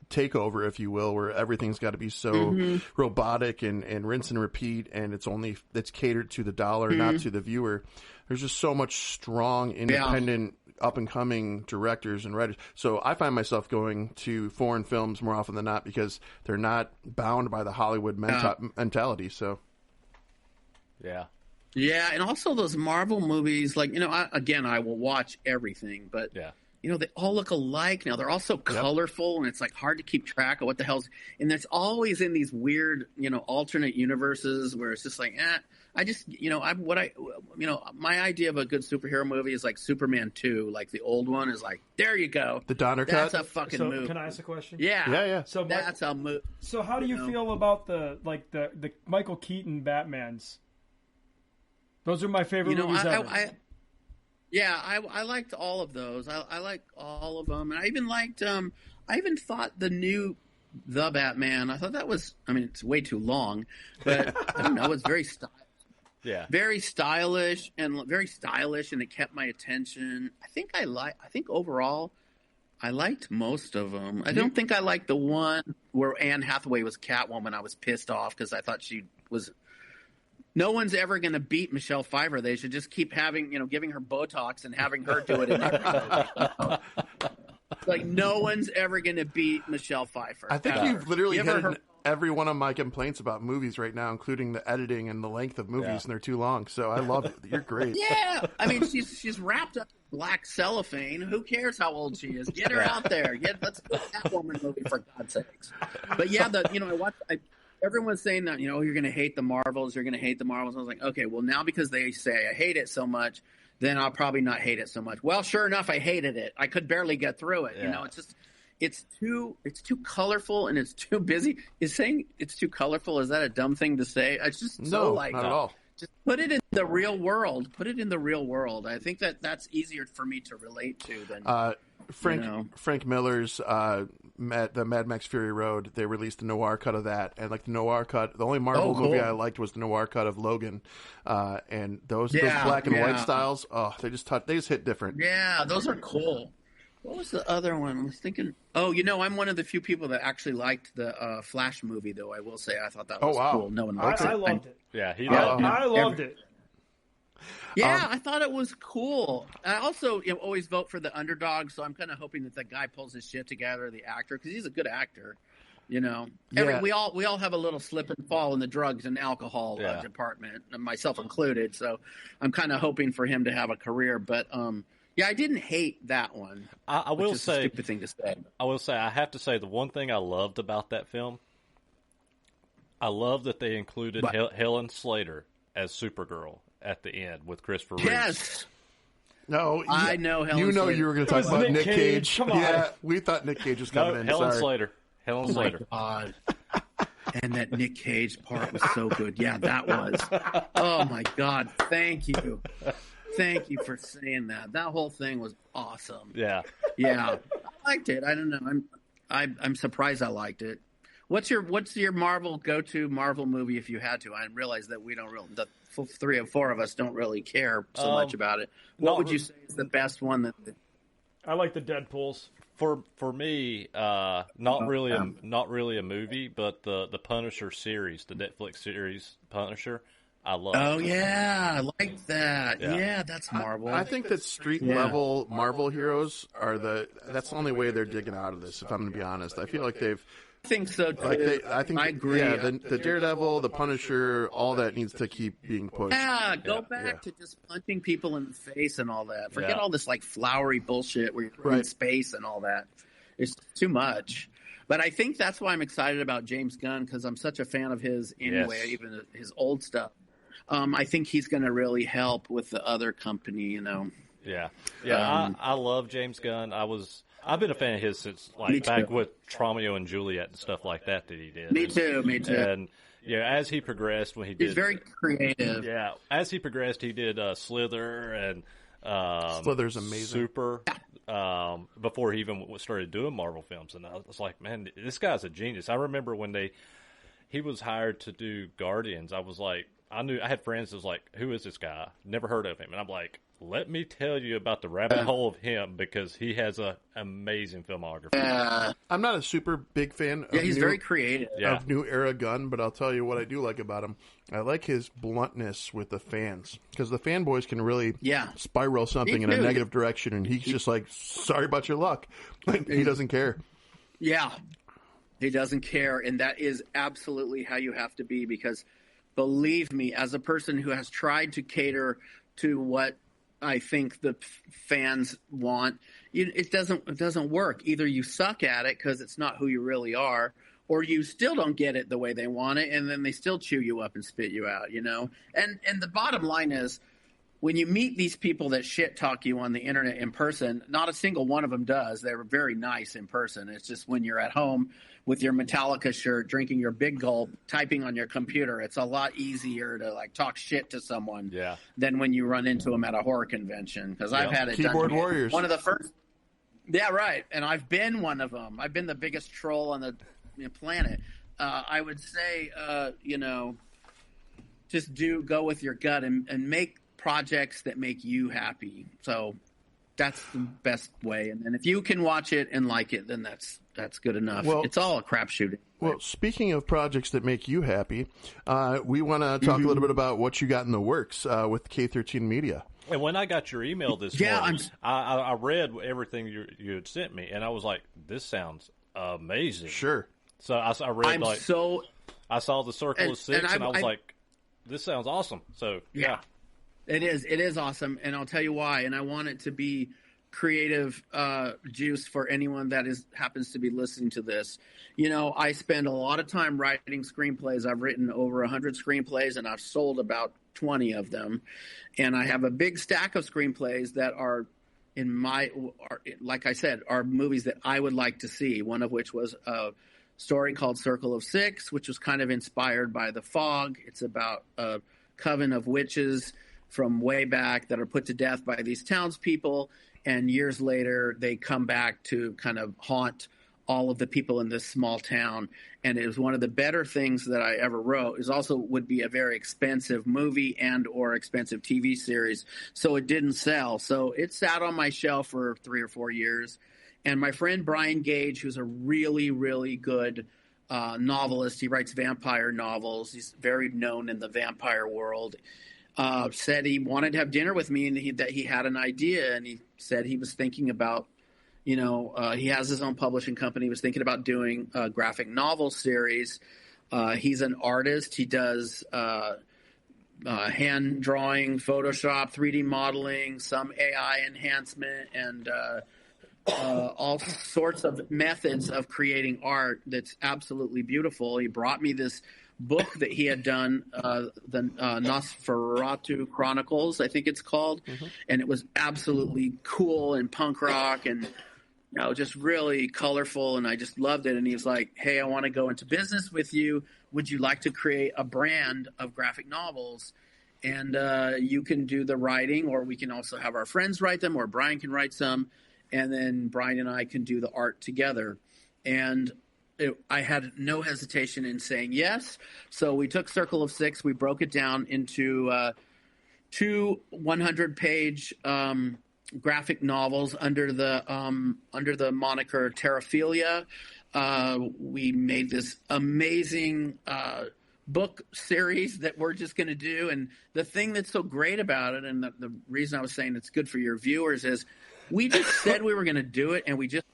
takeover, if you will, where everything's got to be so robotic and rinse and repeat, and it's catered to the dollar, not to the viewer. There's just so much strong, independent, up-and-coming directors and writers. So I find myself going to foreign films more often than not because they're not bound by the Hollywood mentality. So, yeah, and also those Marvel movies, like, I will watch everything, but they all look alike now. They're all so colorful, and it's like hard to keep track of what the hell's. And there's always in these weird, alternate universes where it's just like, my idea of a good superhero movie is like Superman 2, like the old one is like, there you go, the Donner cut. That's a fucking movie. Can I ask a question? Yeah. So that's a movie. So how do you feel about the Michael Keaton Batmans? Those are my favorite movies ever. I liked all of those. I like all of them, and I even liked. I even thought the new The Batman. I thought that was. I mean, it's way too long, but I don't know. It's very very stylish, and it kept my attention. I think overall, I liked most of them. I don't think I liked the one where Anne Hathaway was Catwoman. I was pissed off because I thought she was. No one's ever going to beat Michelle Pfeiffer. They should just keep giving her Botox and having her do it in every Like, no one's ever going to beat Michelle Pfeiffer. I think you've literally hit every one of my complaints about movies right now, including the editing and the length of movies, and they're too long. So I love it. You're great. Yeah. I mean, she's wrapped up in black cellophane. Who cares how old she is? Get her out there. Let's do that woman movie, for God's sakes. But yeah, everyone's saying that, you're going to hate the Marvels. You're going to hate the Marvels. I was like, okay, well, now because they say I hate it so much, then I'll probably not hate it so much. Well, sure enough, I hated it. I could barely get through it. Yeah. It's too colorful and it's too busy. Is saying it's too colorful, is that a dumb thing to say? It's just not at all. Just put it in the real world. I think that's easier for me to relate to than Frank Miller's the Mad Max Fury Road. They released the noir cut of that, and like the noir cut, the only Marvel movie I liked was the noir cut of Logan. And those black and white styles, they just hit different. Yeah, those are cool. What was the other one? I was thinking. Oh, I'm one of the few people that actually liked the Flash movie, though. I will say I thought that was cool. No one liked it. I loved it. Yeah, he did. I loved it. Yeah, I thought it was cool. I also always vote for the underdog, so I'm kind of hoping that the guy pulls his shit together, the actor, because he's a good actor. We all have a little slip and fall in the drugs and alcohol department, myself included. So I'm kind of hoping for him to have a career. But I didn't hate that one. I will say, a stupid thing to say. I have to say the one thing I loved about that film. I love that they included Helen Slater as Supergirl at the end with Christopher Reeve. Yes. No, I know Helen Slater. You were going to talk about Nick Cage. Come on. Yeah, we thought Nick Cage was coming in. Helen Sorry. Slater. Helen Slater. God. And that Nick Cage part was so good. Yeah, that was. Oh, my God. Thank you. Thank you for saying that. That whole thing was awesome. Yeah. Yeah. I liked it. I don't know. I'm surprised I liked it. What's your go-to Marvel movie if you had to? I realize that we don't really, the 3 or 4 of us don't really care so much about it. What would you say is the best one? I like the Deadpools. For me, not really a movie, but the Punisher series, the Netflix series Punisher. I love. Oh yeah, I like that. Yeah. Yeah, that's Marvel. I think that street level Marvel heroes are that's the only way they're digging out of this. If I'm going to be honest, I feel like they've. I think so too. I think I agree. Yeah, the Daredevil, the Punisher, all that needs to keep being pushed. Yeah, go back to just punching people in the face and all that. Forget all this like flowery bullshit where you're in space and all that. It's too much. But I think that's why I'm excited about James Gunn, because I'm such a fan of his anyway, even his old stuff. I think he's going to really help with the other company, you know. Yeah. I love James Gunn. I've been a fan of his since back with Romeo and Juliet and stuff like that he did. Me too. And as he progressed, when he did, he's very creative. Yeah, as he progressed, he did Slither and Slither's amazing. Super. Before he even started doing Marvel films, and I was like, man, this guy's a genius. I remember when he was hired to do Guardians. I was like, I had friends that was like, who is this guy? Never heard of him. And I'm like, let me tell you about the rabbit hole of him, because he has an amazing filmography. I'm not a super big fan of he's very creative. Of new era Gunn, but I'll tell you what I do like about him. I like his bluntness with the fans, because the fanboys can really spiral something in a negative direction, and he's just like, sorry about your luck. He doesn't care. Yeah, he doesn't care, and that is absolutely how you have to be, because believe me, as a person who has tried to cater to what I think the fans want, it doesn't work. Either you suck at it because it's not who you really are, or you still don't get it the way they want it, and then they still chew you up and spit you out, you know? And the bottom line is, when you meet these people that shit talk you on the internet in person, not a single one of them does. They're very nice in person. It's just when you're at home with your Metallica shirt, drinking your Big Gulp, typing on your computer, it's a lot easier to like talk shit to someone than when you run into them at a horror convention. Because I've had it Keyboard done. warriors. One of the first. Yeah, right. And I've been one of them. I've been the biggest troll on the planet. I would say, just go with your gut and make projects that make you happy. So that's the best way. And if you can watch it and like it, then that's good enough. Well, it's all a crapshoot. Well, speaking of projects that make you happy, we want to talk a little bit about what you got in the works with K13 Media. And when I got your email this morning, I read everything you had sent me, and I was like, this sounds amazing. Sure. So I read I saw the Circle of Six, and I was like, this sounds awesome. So yeah. It is awesome, and I'll tell you why. And I want it to be creative juice for anyone that happens to be listening to this. You know, I spend a lot of time writing screenplays. I've written over 100 screenplays, and I've sold about 20 of them. And I have a big stack of screenplays that are like I said, are movies that I would like to see. One of which was a story called Circle of Six, which was kind of inspired by The Fog. It's about a coven of witches from way back that are put to death by these townspeople, and years later they come back to kind of haunt all of the people in this small town. And it was one of the better things that I ever wrote. It also would be a very expensive movie and or expensive TV series, so it didn't sell. So it sat on my shelf for 3 or 4 years. And my friend Brian Gage, who's a really, really good novelist, he writes vampire novels. He's very known in the vampire world. Said he wanted to have dinner with me, and that he had an idea, and he said he was thinking about, he has his own publishing company. He was thinking about doing a graphic novel series. He's an artist. He does hand drawing, Photoshop, 3D modeling, some AI enhancement, and all sorts of methods of creating art that's absolutely beautiful. He brought me this book that he had done, the Nosferatu Chronicles, I think it's called, and it was absolutely cool and punk rock and just really colorful, and I just loved it. And he was like, hey, I want to go into business with you. Would you like to create a brand of graphic novels? And you can do the writing, or we can also have our friends write them, or Brian can write some, and then Brian and I can do the art together. And I had no hesitation in saying yes. So we took Circle of Six, we broke it down into 2 100-page graphic novels under the moniker Terrorphilia. We made this amazing book series that we're just going to do. And the thing that's so great about it, and the reason I was saying it's good for your viewers, is we just said we were going to do it, and we just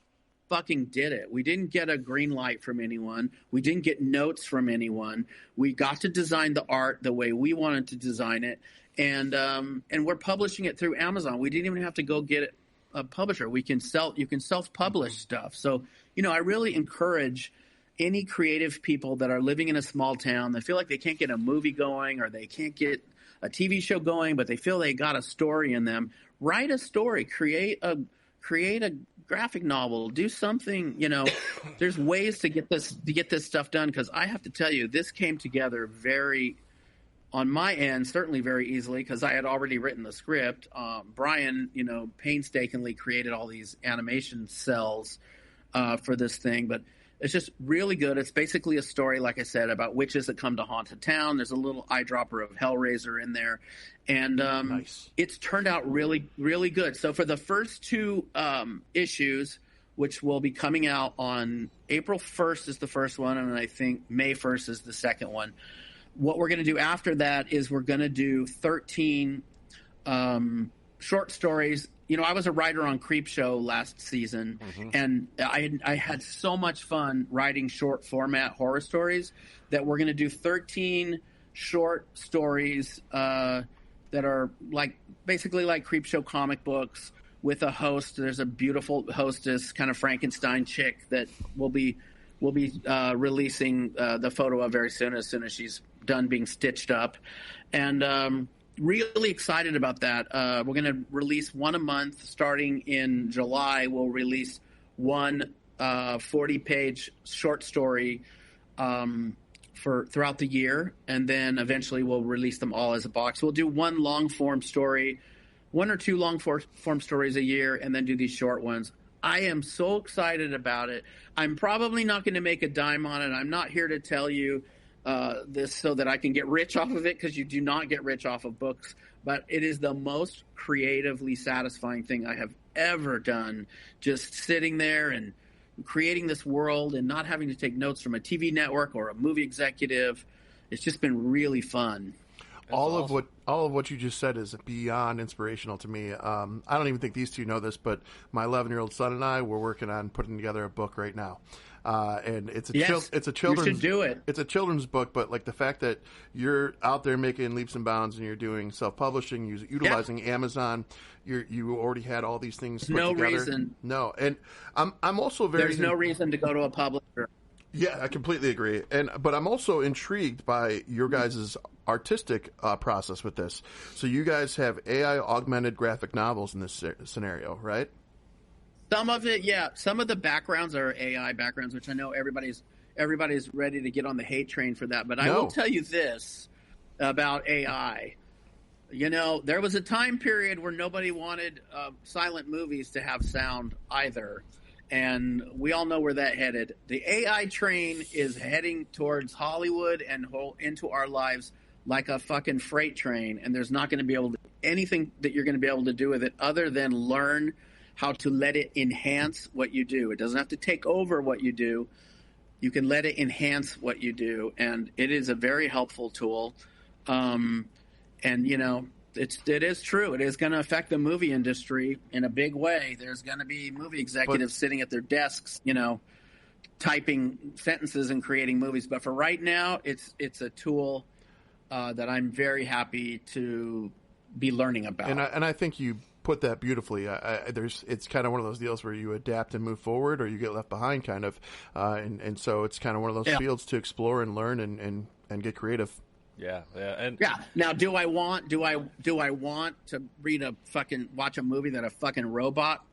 fucking did it. We didn't get a green light from anyone. We didn't get notes from anyone. We got to design the art the way we wanted to design it, and we're publishing it through Amazon. We didn't even have to go get a publisher. You can self-publish stuff. So, I really encourage any creative people that are living in a small town that feel like they can't get a movie going or they can't get a TV show going, but they feel they got a story in them. Write a story, create a graphic novel, do something, there's ways to get this stuff done. Cause I have to tell you, this came together on my end, certainly very easily, because I had already written the script. Brian, painstakingly created all these animation cells for this thing, but it's just really good. It's basically a story, like I said, about witches that come to haunt a town. There's a little eyedropper of Hellraiser in there, and nice. It's turned out really, really good. So for the first 2 issues, which will be coming out on April 1st is the first one, and I think May 1st is the second one. What we're going to do after that is we're going to do 13 short stories. I was a writer on Creepshow last season, and I had so much fun writing short format horror stories that we're going to do 13 short stories that are basically like Creepshow comic books with a host. There's a beautiful hostess, kind of Frankenstein chick that we'll be releasing the photo of very soon as she's done being stitched up, and really excited about that. We're going to release one a month starting in July. We'll release one 40-page short story for throughout the year, and then eventually we'll release them all as a box. We'll do one long-form story, 1 or 2 long-form stories a year, and then do these short ones. I am so excited about it. I'm probably not going to make a dime on it. I'm not here to tell you this so that I can get rich off of it, because you do not get rich off of books, but it is the most creatively satisfying thing I have ever done, just sitting there and creating this world and not having to take notes from a TV network or a movie executive. It's just been really fun. All of what you just said is beyond inspirational to me. I don't even think these two know this, but my 11-year-old son and I, we're working on putting together a book right now. And it's a children's. You should do it. It's a children's book, but the fact that you're out there making leaps and bounds and you're doing self-publishing, utilizing Amazon, you already had all these things put together. Reason. No, and I'm also very. There's no reason to go to a publisher. Yeah, I completely agree. But I'm also intrigued by your guys' artistic process with this. So you guys have AI augmented graphic novels in this scenario, right? Some of it, yeah. Some of the backgrounds are AI backgrounds, which I know everybody's ready to get on the hate train for that. But I will tell you this about AI. There was a time period where nobody wanted silent movies to have sound either. And we all know where that headed. The AI train is heading towards Hollywood and into our lives like a fucking freight train. And there's not going to be able to anything that you're going to be able to do with it other than learn how to let it enhance what you do. It doesn't have to take over what you do. You can let it enhance what you do. And it is a very helpful tool. It is true. It is going to affect the movie industry in a big way. There's going to be movie executives sitting at their desks, typing sentences and creating movies. But for right now, it's a tool that I'm very happy to be learning about. And I think you put that beautifully. It's kind of one of those deals where you adapt and move forward, or you get left behind, kind of. And so it's kind of one of those fields to explore and learn and get creative. Yeah. Now, do I want to watch a movie that a fucking robot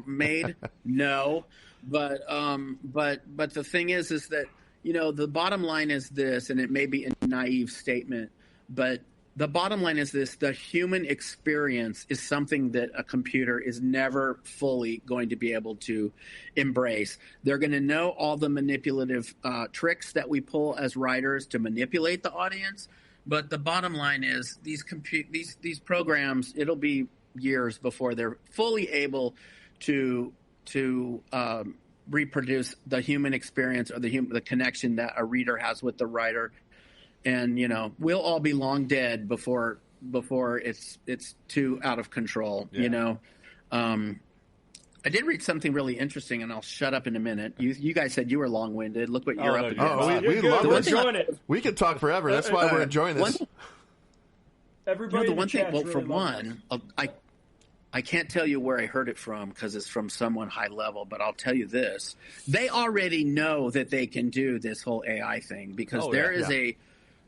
made? No, but the thing is that the bottom line is this, and it may be a naive statement, but the bottom line is this: the human experience is something that a computer is never fully going to be able to embrace. They're going to know all the manipulative tricks that we pull as writers to manipulate the audience. But the bottom line is these programs, it'll be years before they're fully able to reproduce the human experience or the connection that a reader has with the writer. and we'll all be long dead before it's too out of control. I did read something really interesting, and I'll shut up in a minute. You guys said you were long-winded. Look what you're up against. Oh, we love this. Enjoying it. We could talk forever. That's why we're enjoying this. Everybody, the one thing. Well, really for one, I can't tell you where I heard it from because it's from someone high level. But I'll tell you this: they already know that they can do this whole AI thing because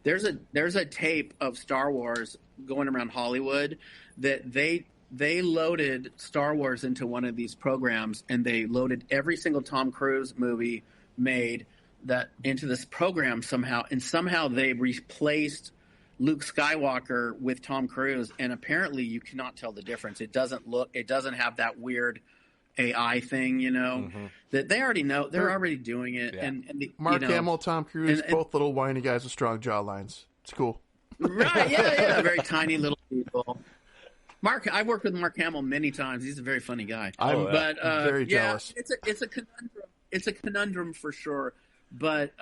there's a tape of Star Wars going around Hollywood that they loaded Star Wars into one of these programs, and they loaded every single Tom Cruise movie made that into this program somehow, and somehow they replaced Luke Skywalker with Tom Cruise, and apparently you cannot tell the difference. It doesn't have that weird AI thing, that they already know. They're already doing it. Yeah. And Mark Hamill, Tom Cruise, both little whiny guys with strong jaw lines. It's cool. Right, yeah. Very tiny little people. I worked with Mark Hamill many times. He's a very funny guy. I'm very jealous. It's a conundrum. It's a conundrum for sure. But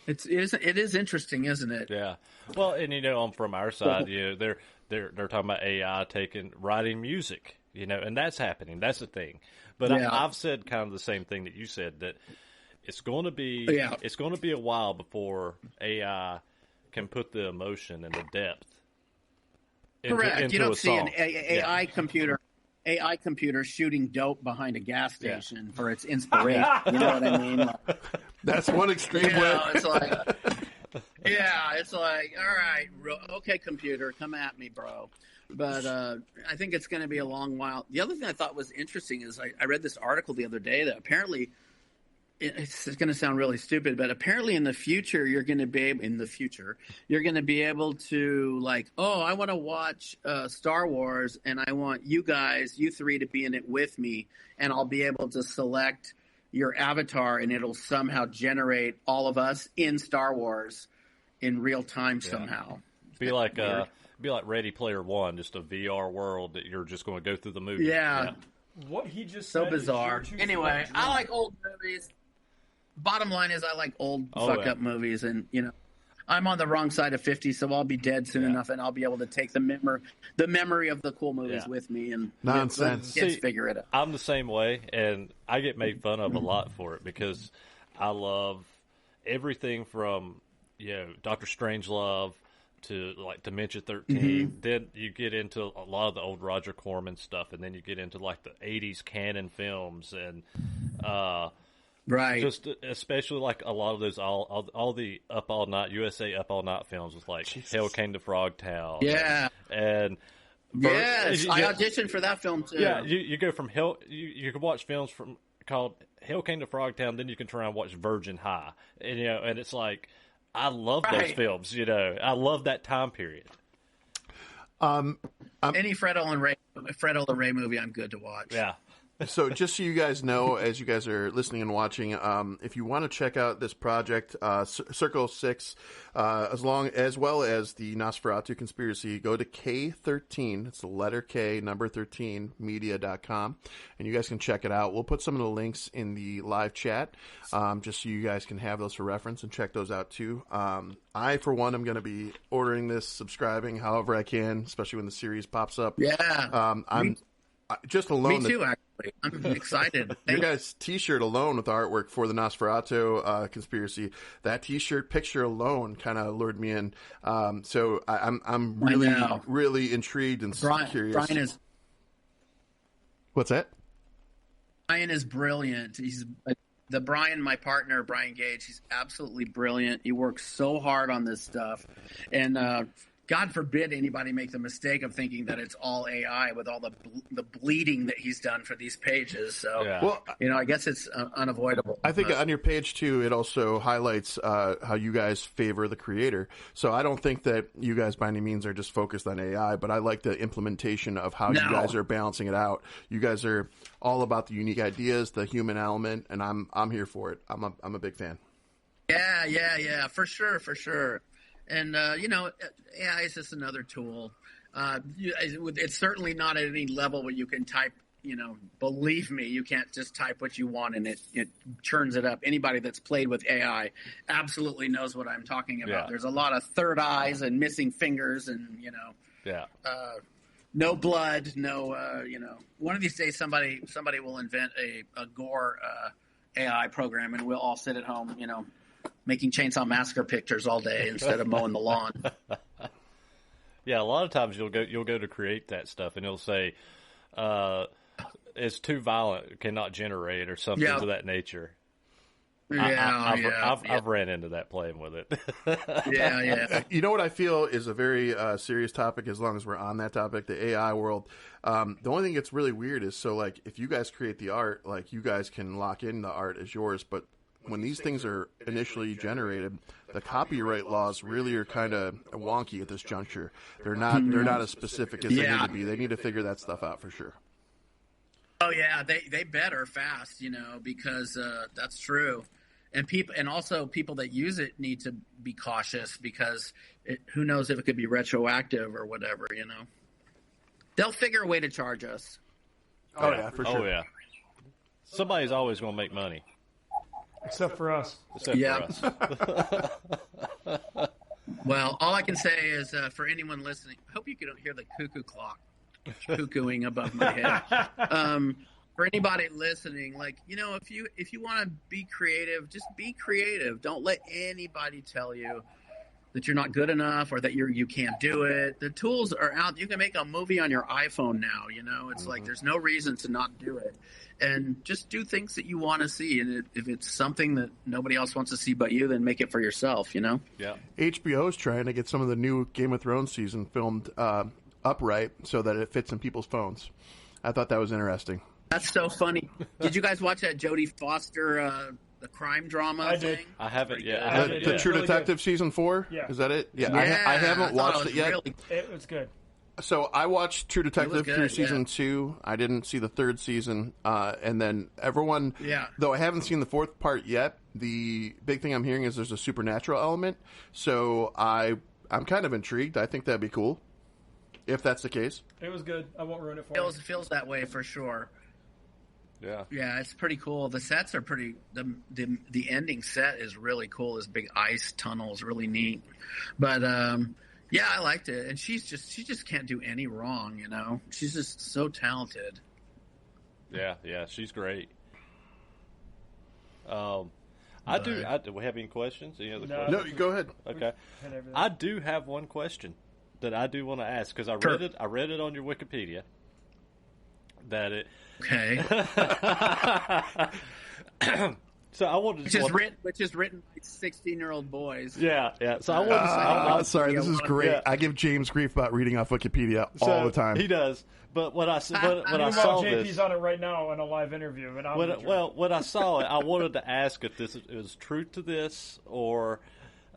it is interesting, isn't it? Yeah. Well, and from our side, they're talking about AI writing music, and that's happening. That's the thing. But I've said kind of the same thing that you said, that it's going to be a while before AI can put the emotion and the depth. Correct. You don't see an AI computer shooting dope behind a gas station for its inspiration. You know what I mean? That's one extreme way. It's like, it's like, all right, okay, computer, come at me, bro. But I think it's going to be a long while. The other thing I thought was interesting is I read this article the other day that apparently it's going to sound really stupid, but apparently in the future you're going to be able to like, I want to watch Star Wars, and I want you three to be in it with me, and I'll be able to select your avatar, and it'll somehow generate all of us in Star Wars in real time somehow. Be like Ready Player One, just a VR world that you're just going to go through the movie. Yeah. What he just so said bizarre. Anyway, I like old movies. Bottom line is I like old fuck-up movies, and, I'm on the wrong side of 50, so I'll be dead soon enough, and I'll be able to take the memory of the cool movies with me, and nonsense. Kids figure it out. I'm the same way, and I get made fun of a lot for it because I love everything from, Dr. Strangelove to like Dementia 13. Mm-hmm. Then you get into a lot of the old Roger Corman stuff, and then you get into like the 80s canon films, and right. Just especially like a lot of those all the Up All Night USA Up All Night films with like Hell Came to Frogtown. Yeah. And yes, I auditioned for that film too. Yeah, you go from Hell. You can watch films called Hell Came to Frogtown, then you can turn around and watch Virgin High, and and it's like I love those films. I love that time period. Any Fred Olin Ray movie, I'm good to watch. Yeah. So just so you guys know, as you guys are listening and watching, if you want to check out this project, Circle 6, as well as the Nosferatu Conspiracy, go to K13, it's the letter K, number 13, media.com, and you guys can check it out. We'll put some of the links in the live chat, just so you guys can have those for reference and check those out too. I, for one, am going to be ordering this, subscribing however I can, especially when the series pops up. Yeah. Just alone. Me too, actually. I'm excited. Your guys' T-shirt alone with the artwork for the Nosferatu Conspiracy, that T-shirt picture alone kind of lured me in. So I'm really intrigued and curious. Brian is. What's that? Brian is brilliant. He's my partner, Brian Gage. He's absolutely brilliant. He works so hard on this stuff, and God forbid anybody make the mistake of thinking that it's all AI with all the bleeding that he's done for these pages. So, well, I guess it's unavoidable. I think on your page too, it also highlights how you guys favor the creator. So I don't think that you guys by any means are just focused on AI, but I like the implementation of how you guys are balancing it out. You guys are all about the unique ideas, the human element, and I'm here for it. I'm a big fan. Yeah, for sure. And, AI is just another tool. It's certainly not at any level where you can type believe me, you can't just type what you want and it churns it up. Anybody that's played with AI absolutely knows what I'm talking about. Yeah. There's a lot of third eyes and missing fingers and, Yeah. no blood, no, one of these days somebody will invent a gore AI program and we'll all sit at home, making Chainsaw Massacre pictures all day instead of mowing the lawn. Yeah, a lot of times you'll go to create that stuff and it'll say, it's too violent, cannot generate, or something to that nature. I've ran into that playing with it. Yeah. You know what I feel is a very serious topic, as long as we're on that topic, the AI world. The only thing that's really weird is, so like, if you guys create the art, like, you guys can lock in the art as yours, but when these things are initially generated, the copyright laws really are kind of wonky at this juncture. They're not as specific as they need to be. They need to figure that stuff out for sure. Oh yeah, they better fast, because that's true. And also people that use it need to be cautious because who knows if it could be retroactive or whatever, They'll figure a way to charge us. Oh yeah, for sure. Oh yeah. Somebody's always going to make money. Except for us. For us. Well, all I can say is for anyone listening, I hope you can hear the cuckoo clock cuckooing above my head. For anybody listening, if you want to be creative, just be creative. Don't let anybody tell you that you're not good enough or that you can't do it. The tools are out. You can make a movie on your iPhone now. It's like there's no reason to not do it. And just do things that you want to see. And if it's something that nobody else wants to see but you, then make it for yourself, Yeah. HBO is trying to get some of the new Game of Thrones season filmed upright so that it fits in people's phones. I thought that was interesting. That's so funny. Did you guys watch that Jodie Foster the crime drama thing? I haven't yet. The True really Detective good. season 4? Yeah. Is that it? Yeah. Yeah, I haven't watched it yet. It was good. So I watched True Detective good, through season 2. I didn't see the third season. And then everyone, though I haven't seen the fourth part yet, the big thing I'm hearing is there's a supernatural element. So I'm kind of intrigued. I think that'd be cool, if that's the case. It was good. I won't ruin it for you. It feels that way for sure. Yeah, it's pretty cool. The sets are pretty. The ending set is really cool. This big ice tunnel is really neat. But I liked it. And she just can't do any wrong. She's just so talented. Yeah, she's great. Do we have any questions? Any other questions? No, you go ahead. Okay, I do have one question that I do want to ask because I read it on your Wikipedia. That it. Okay. So I wanted to which is written by 16-year-old boys. Yeah. So I wanted to sorry, this is great. Yeah. I give James grief about reading off Wikipedia all the time. He does. But when I saw JP's this, on it right now in a live interview. And when I saw it, I wanted to ask if this was true to this or.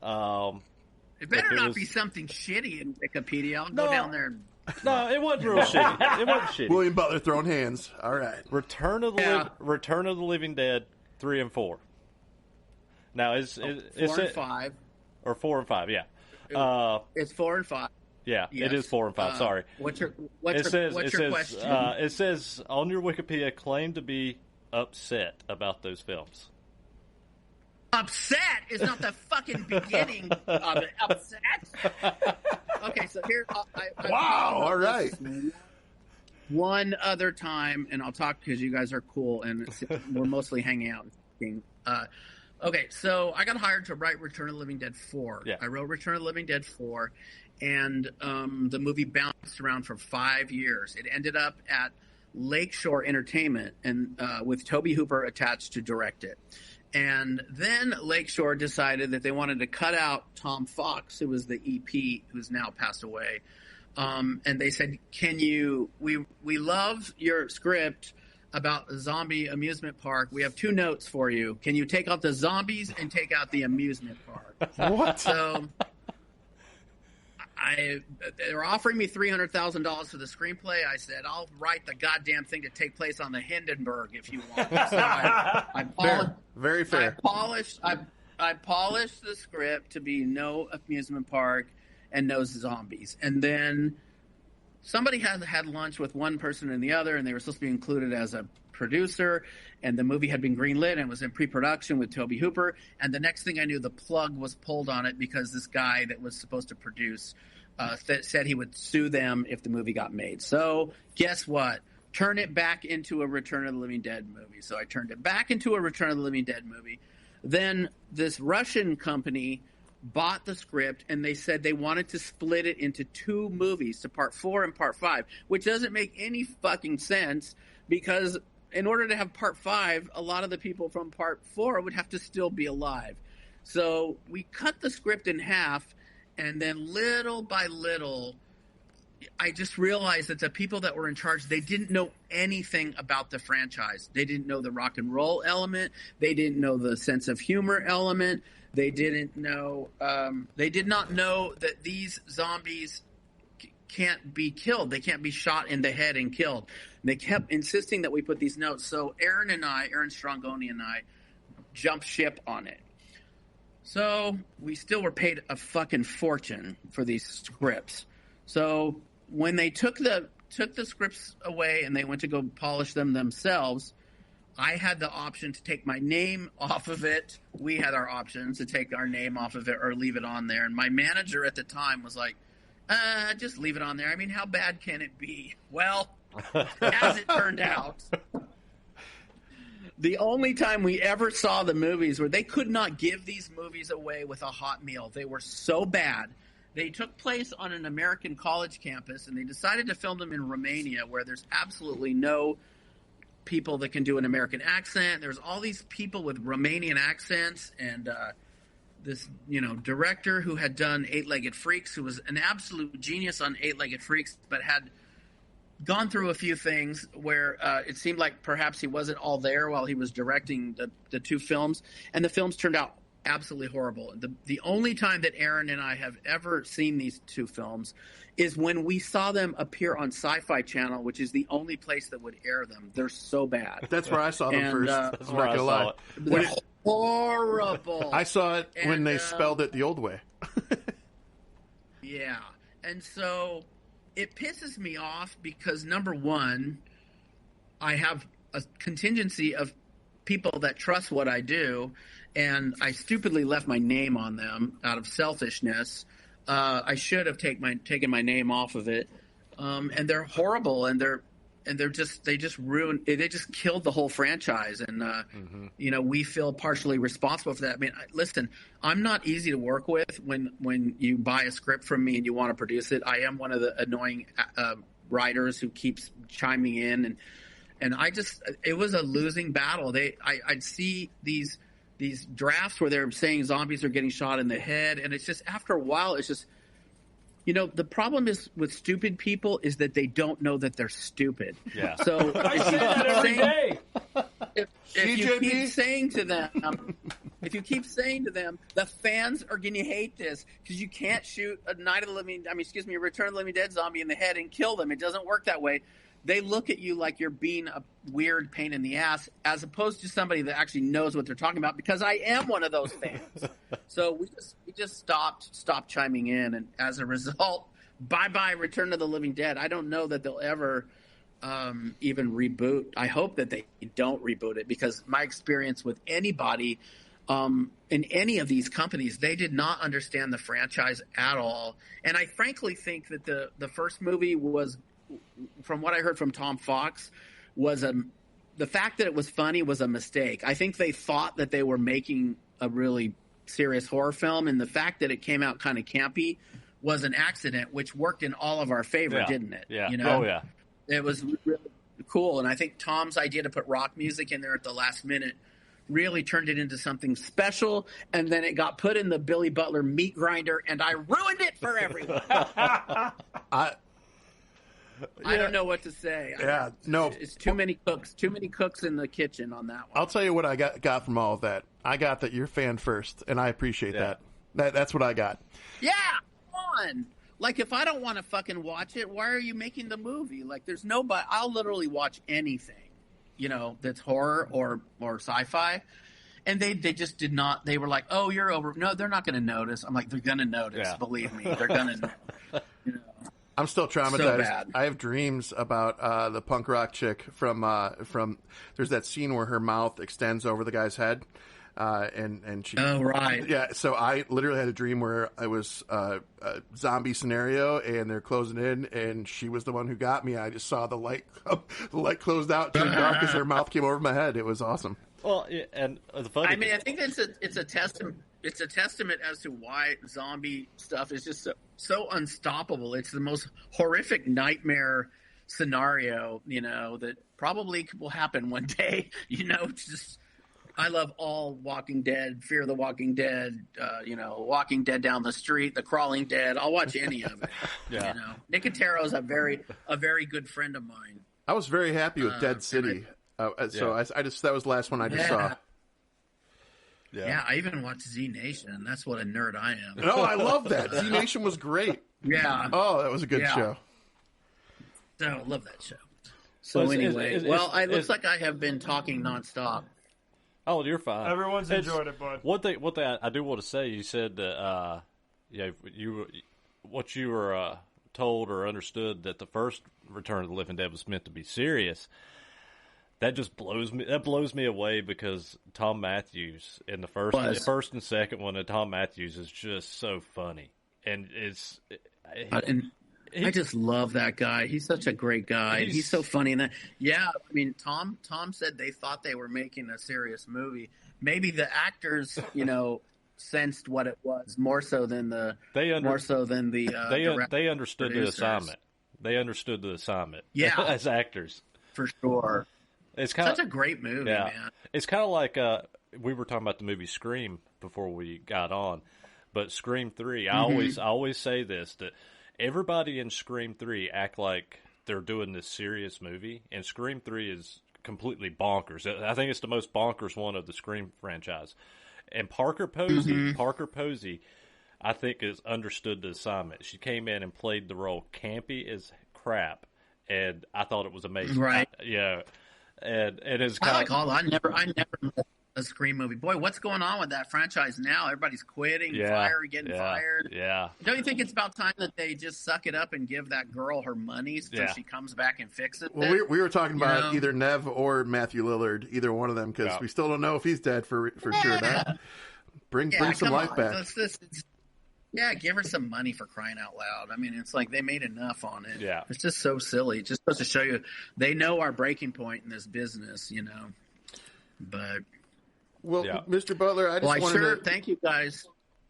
It better not be something shitty in Wikipedia. I'll go down there and. No, it wasn't real shitty. It wasn't shitty. William Butler throwing hands. All right. Return of the Living Dead 3 and 4. Now is 4 and 5 or 4 and 5? Yeah. It's 4 and 5. Yeah, yes. It is 4 and 5. Sorry. What's your question? It says on your Wikipedia, claim to be upset about those films. Upset is not the fucking beginning of it. Upset. Okay, so here. Wow! All right. One other time, and I'll talk because you guys are cool, and we're mostly hanging out. Okay, so I got hired to write Return of the Living Dead 4. Yeah. I wrote Return of the Living Dead 4, and the movie bounced around for 5 years. It ended up at Lakeshore Entertainment, and with Tobe Hooper attached to direct it. And then Lakeshore decided that they wanted to cut out Tom Fox, who was the EP, who's now passed away. And they said, we love your script about a zombie amusement park. We have 2 notes for you. Can you take out the zombies and take out the amusement park? What? So they were offering me $300,000 for the screenplay. I said, I'll write the goddamn thing to take place on the Hindenburg if you want. So very fair. I polished the script to be no amusement park and no zombies. And then somebody had lunch with one person and the other, and they were supposed to be included as a producer, and the movie had been greenlit and was in pre-production with Tobe Hooper, and the next thing I knew, the plug was pulled on it because this guy that was supposed to produce said he would sue them if the movie got made. So guess what? Turn it back into a Return of the Living Dead movie. So I turned it back into a Return of the Living Dead movie. Then this Russian company bought the script, and they said they wanted to split it into 2 movies, to part 4 and part 5, which doesn't make any fucking sense, because in order to have part 5, a lot of the people from part 4 would have to still be alive. So we cut the script in half, and then little by little, I just realized that the people that were in charge, they didn't know anything about the franchise. They didn't know the rock and roll element. They didn't know the sense of humor element. They didn't know. They did not know that these zombies can't be killed. They can't be shot in the head and killed. They kept insisting that we put these notes. So Aaron Strongoni and I, jumped ship on it. So we still were paid a fucking fortune for these scripts. So when they took the scripts away and they went to go polish them themselves, I had the option to take my name off of it. We had our options to take our name off of it or leave it on there. And my manager at the time was like, just leave it on there. I mean, how bad can it be? Well, as it turned out, the only time we ever saw the movies where they could not give these movies away with a hot meal. They were so bad. They took place on an American college campus, and they decided to film them in Romania, where there's absolutely no people that can do an American accent. There's all these people with Romanian accents, and this, director who had done Eight-Legged Freaks, who was an absolute genius on Eight-Legged Freaks, but had gone through a few things where it seemed like perhaps he wasn't all there while he was directing the 2 films, and the films turned out absolutely horrible. The only time that Aaron and I have ever seen these 2 films is when we saw them appear on Sci-Fi Channel, which is the only place that would air them. They're so bad. That's where I saw them first. That's where I saw it. They're horrible. I saw it when they spelled it the old way. Yeah. And so it pisses me off because, number one, I have a contingency of people that trust what I do, and I stupidly left my name on them out of selfishness. I should have taken my name off of it. And they're horrible, and they just ruined it. They just killed the whole franchise, and we feel partially responsible for that. I mean, listen, I'm not easy to work with when you buy a script from me and you want to produce it. I am one of the annoying writers who keeps chiming in, and it was a losing battle. I'd see these drafts where they're saying zombies are getting shot in the head, and it's just, after a while, it's just, the problem is with stupid people is that they don't know that they're stupid. Yeah. I So say that every day. if you keep saying to them, the fans are going to hate this because you can't shoot a Return of the Living Dead zombie in the head and kill them. It doesn't work that way. They look at you like you're being a weird pain in the ass, as opposed to somebody that actually knows what they're talking about, because I am one of those fans. So we just stopped chiming in, and as a result, bye-bye Return of the Living Dead. I don't know that they'll ever even reboot. I hope that they don't reboot it, because my experience with anybody in any of these companies, they did not understand the franchise at all. And I frankly think that the first movie was, from what I heard from Tom Fox, the fact that it was funny was a mistake. I think they thought that they were making a really serious horror film, and the fact that it came out kind of campy was an accident, which worked in all of our favor, didn't it? Yeah. Oh, yeah. It was really cool, and I think Tom's idea to put rock music in there at the last minute really turned it into something special, and then it got put in the Billy Butler meat grinder, and I ruined it for everyone. I don't know what to say. It's too many cooks in the kitchen on that one. I'll tell you what I got from all of that. I got that you're fan first, and I appreciate that. That's what I got. Yeah, come on. Like, if I don't want to fucking watch it, why are you making the movie? Like, there's nobody. I'll literally watch anything, that's horror or sci-fi. And they just did not. They were like, "Oh, you're over." No, they're not going to notice. I'm like, they're going to notice. Yeah. Believe me, they're going to. I'm still traumatized. So bad. I have dreams about the punk rock chick from. There's that scene where her mouth extends over the guy's head, and she. Oh right. Yeah. So I literally had a dream where I was a zombie scenario, and they're closing in, and she was the one who got me. I just saw the light. The light closed out, turned dark as her mouth came over my head. It was awesome. Well, and the funny. I mean, I think it's a testament. It's a testament as to why zombie stuff is just so unstoppable. It's the most horrific nightmare scenario, that probably will happen one day. It's just, I love all Walking Dead, Fear the Walking Dead, Walking Dead Down the Street, The Crawling Dead. I'll watch any of it. Yeah. Nicotero is a very good friend of mine. I was very happy with Dead City. So I just that was the last one I just saw. Yeah, I even watched Z Nation. That's what a nerd I am. No, I love that. Z Nation was great. Yeah. Oh, that was a good show. So I love that show. So anyway, it looks like I have been talking nonstop. Oh, you're fine. Everyone's enjoyed it, bud. One thing I do want to say, you said that what you were told or understood that the first Return of the Living Dead was meant to be serious. That just blows me away because Tom Matthews in the first and second one, and Tom Matthews is just so funny, and I just love that guy. He's such a great guy. He's so funny. And Tom said they thought they were making a serious movie. Maybe the actors, sensed what it was more so than the they understood the producers. assignment. They understood the assignment. Yeah, as actors for sure. It's such a great movie, man. It's kind of like we were talking about the movie Scream before we got on, but Scream 3. I always say this, that everybody in Scream 3 act like they're doing this serious movie, and Scream 3 is completely bonkers. I think it's the most bonkers one of the Scream franchise. And Parker Posey, I think, has understood the assignment. She came in and played the role campy as crap, and I thought it was amazing. Right? And it's kind of I never met a Scream movie. Boy, what's going on with that franchise now? Everybody's quitting, getting fired. Yeah. Don't you think it's about time that they just suck it up and give that girl her money so she comes back and fixes it? Well, we were talking about either Nev or Matthew Lillard, either one of them, because we still don't know if he's dead for sure. That bring some life back. Give her some money, for crying out loud. I mean, it's like they made enough on it. Yeah. It's just so silly. Just supposed to show you they know our breaking point in this business, But Mr. Butler, I just wanted to thank you guys.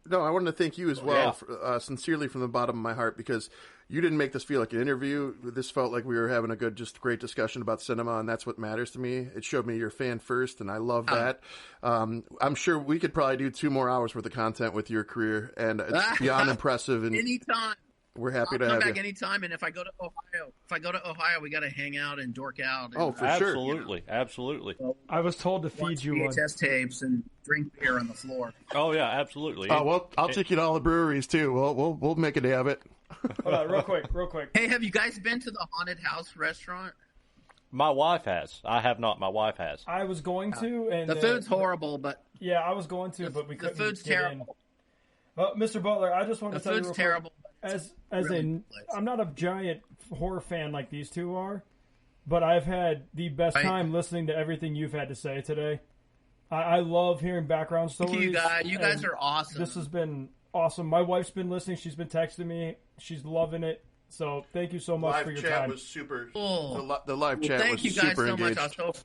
No, I wanted to thank you as well, sincerely from the bottom of my heart, because you didn't make this feel like an interview. This felt like we were having a great discussion about cinema, and that's what matters to me. It showed me you're a fan first, and I love that. I'm sure we could probably do 2 more hours worth of content with your career, and it's beyond impressive. And anytime. We're happy to come have back you. anytime, and if I go to Ohio, we got to hang out and dork out. And, for absolutely, sure. Absolutely. So I was told to feed you one. VHS tapes and drink beer on the floor. Oh yeah, absolutely. Oh well, I'll take you to all the breweries too. We'll make a day of it. Hold on, real quick. Hey, have you guys been to the Haunted House restaurant? My wife has. I have not. My wife has. I was going to, and the food's horrible, but I was going to, but we couldn't. The food's get terrible. In. Well, Mr. Butler, I just wanted to tell you real quick, terrible. I'm not a giant horror fan like these two are, but I've had the best time listening to everything you've had to say today. I love hearing background stories. Thank you guys. You guys are awesome. This has been awesome. My wife's been listening. She's been texting me. She's loving it. So thank you so much for your time. Live chat was super. Cool. The live chat was super engaged. Thank you guys so much.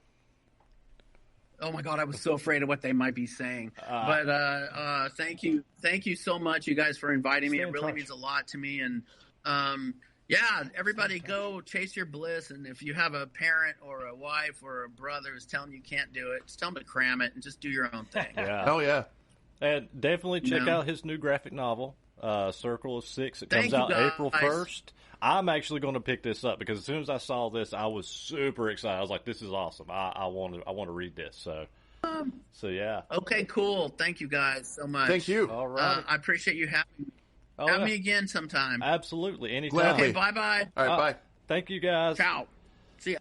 Oh my God, I was so afraid of what they might be saying. But thank you so much, you guys, for inviting me. It really means a lot to me. And everybody go chase your bliss. And if you have a parent or a wife or a brother who's telling you can't do it, just tell them to cram it and just do your own thing. Hell yeah. And definitely check out his new graphic novel, Circle of Six. It comes out April 1st. I'm actually going to pick this up because as soon as I saw this, I was super excited. I was like, "This is awesome! I want to read this." So yeah. Okay, cool. Thank you guys so much. Thank you. All right. I appreciate you having me. Have me again sometime. Absolutely, anytime. Gladly. Okay, bye. All right, bye. Thank you guys. Ciao. See ya.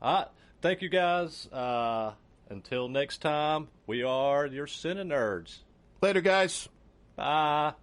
All right, thank you guys. Until next time, we are your CineNerds. Later, guys. Bye.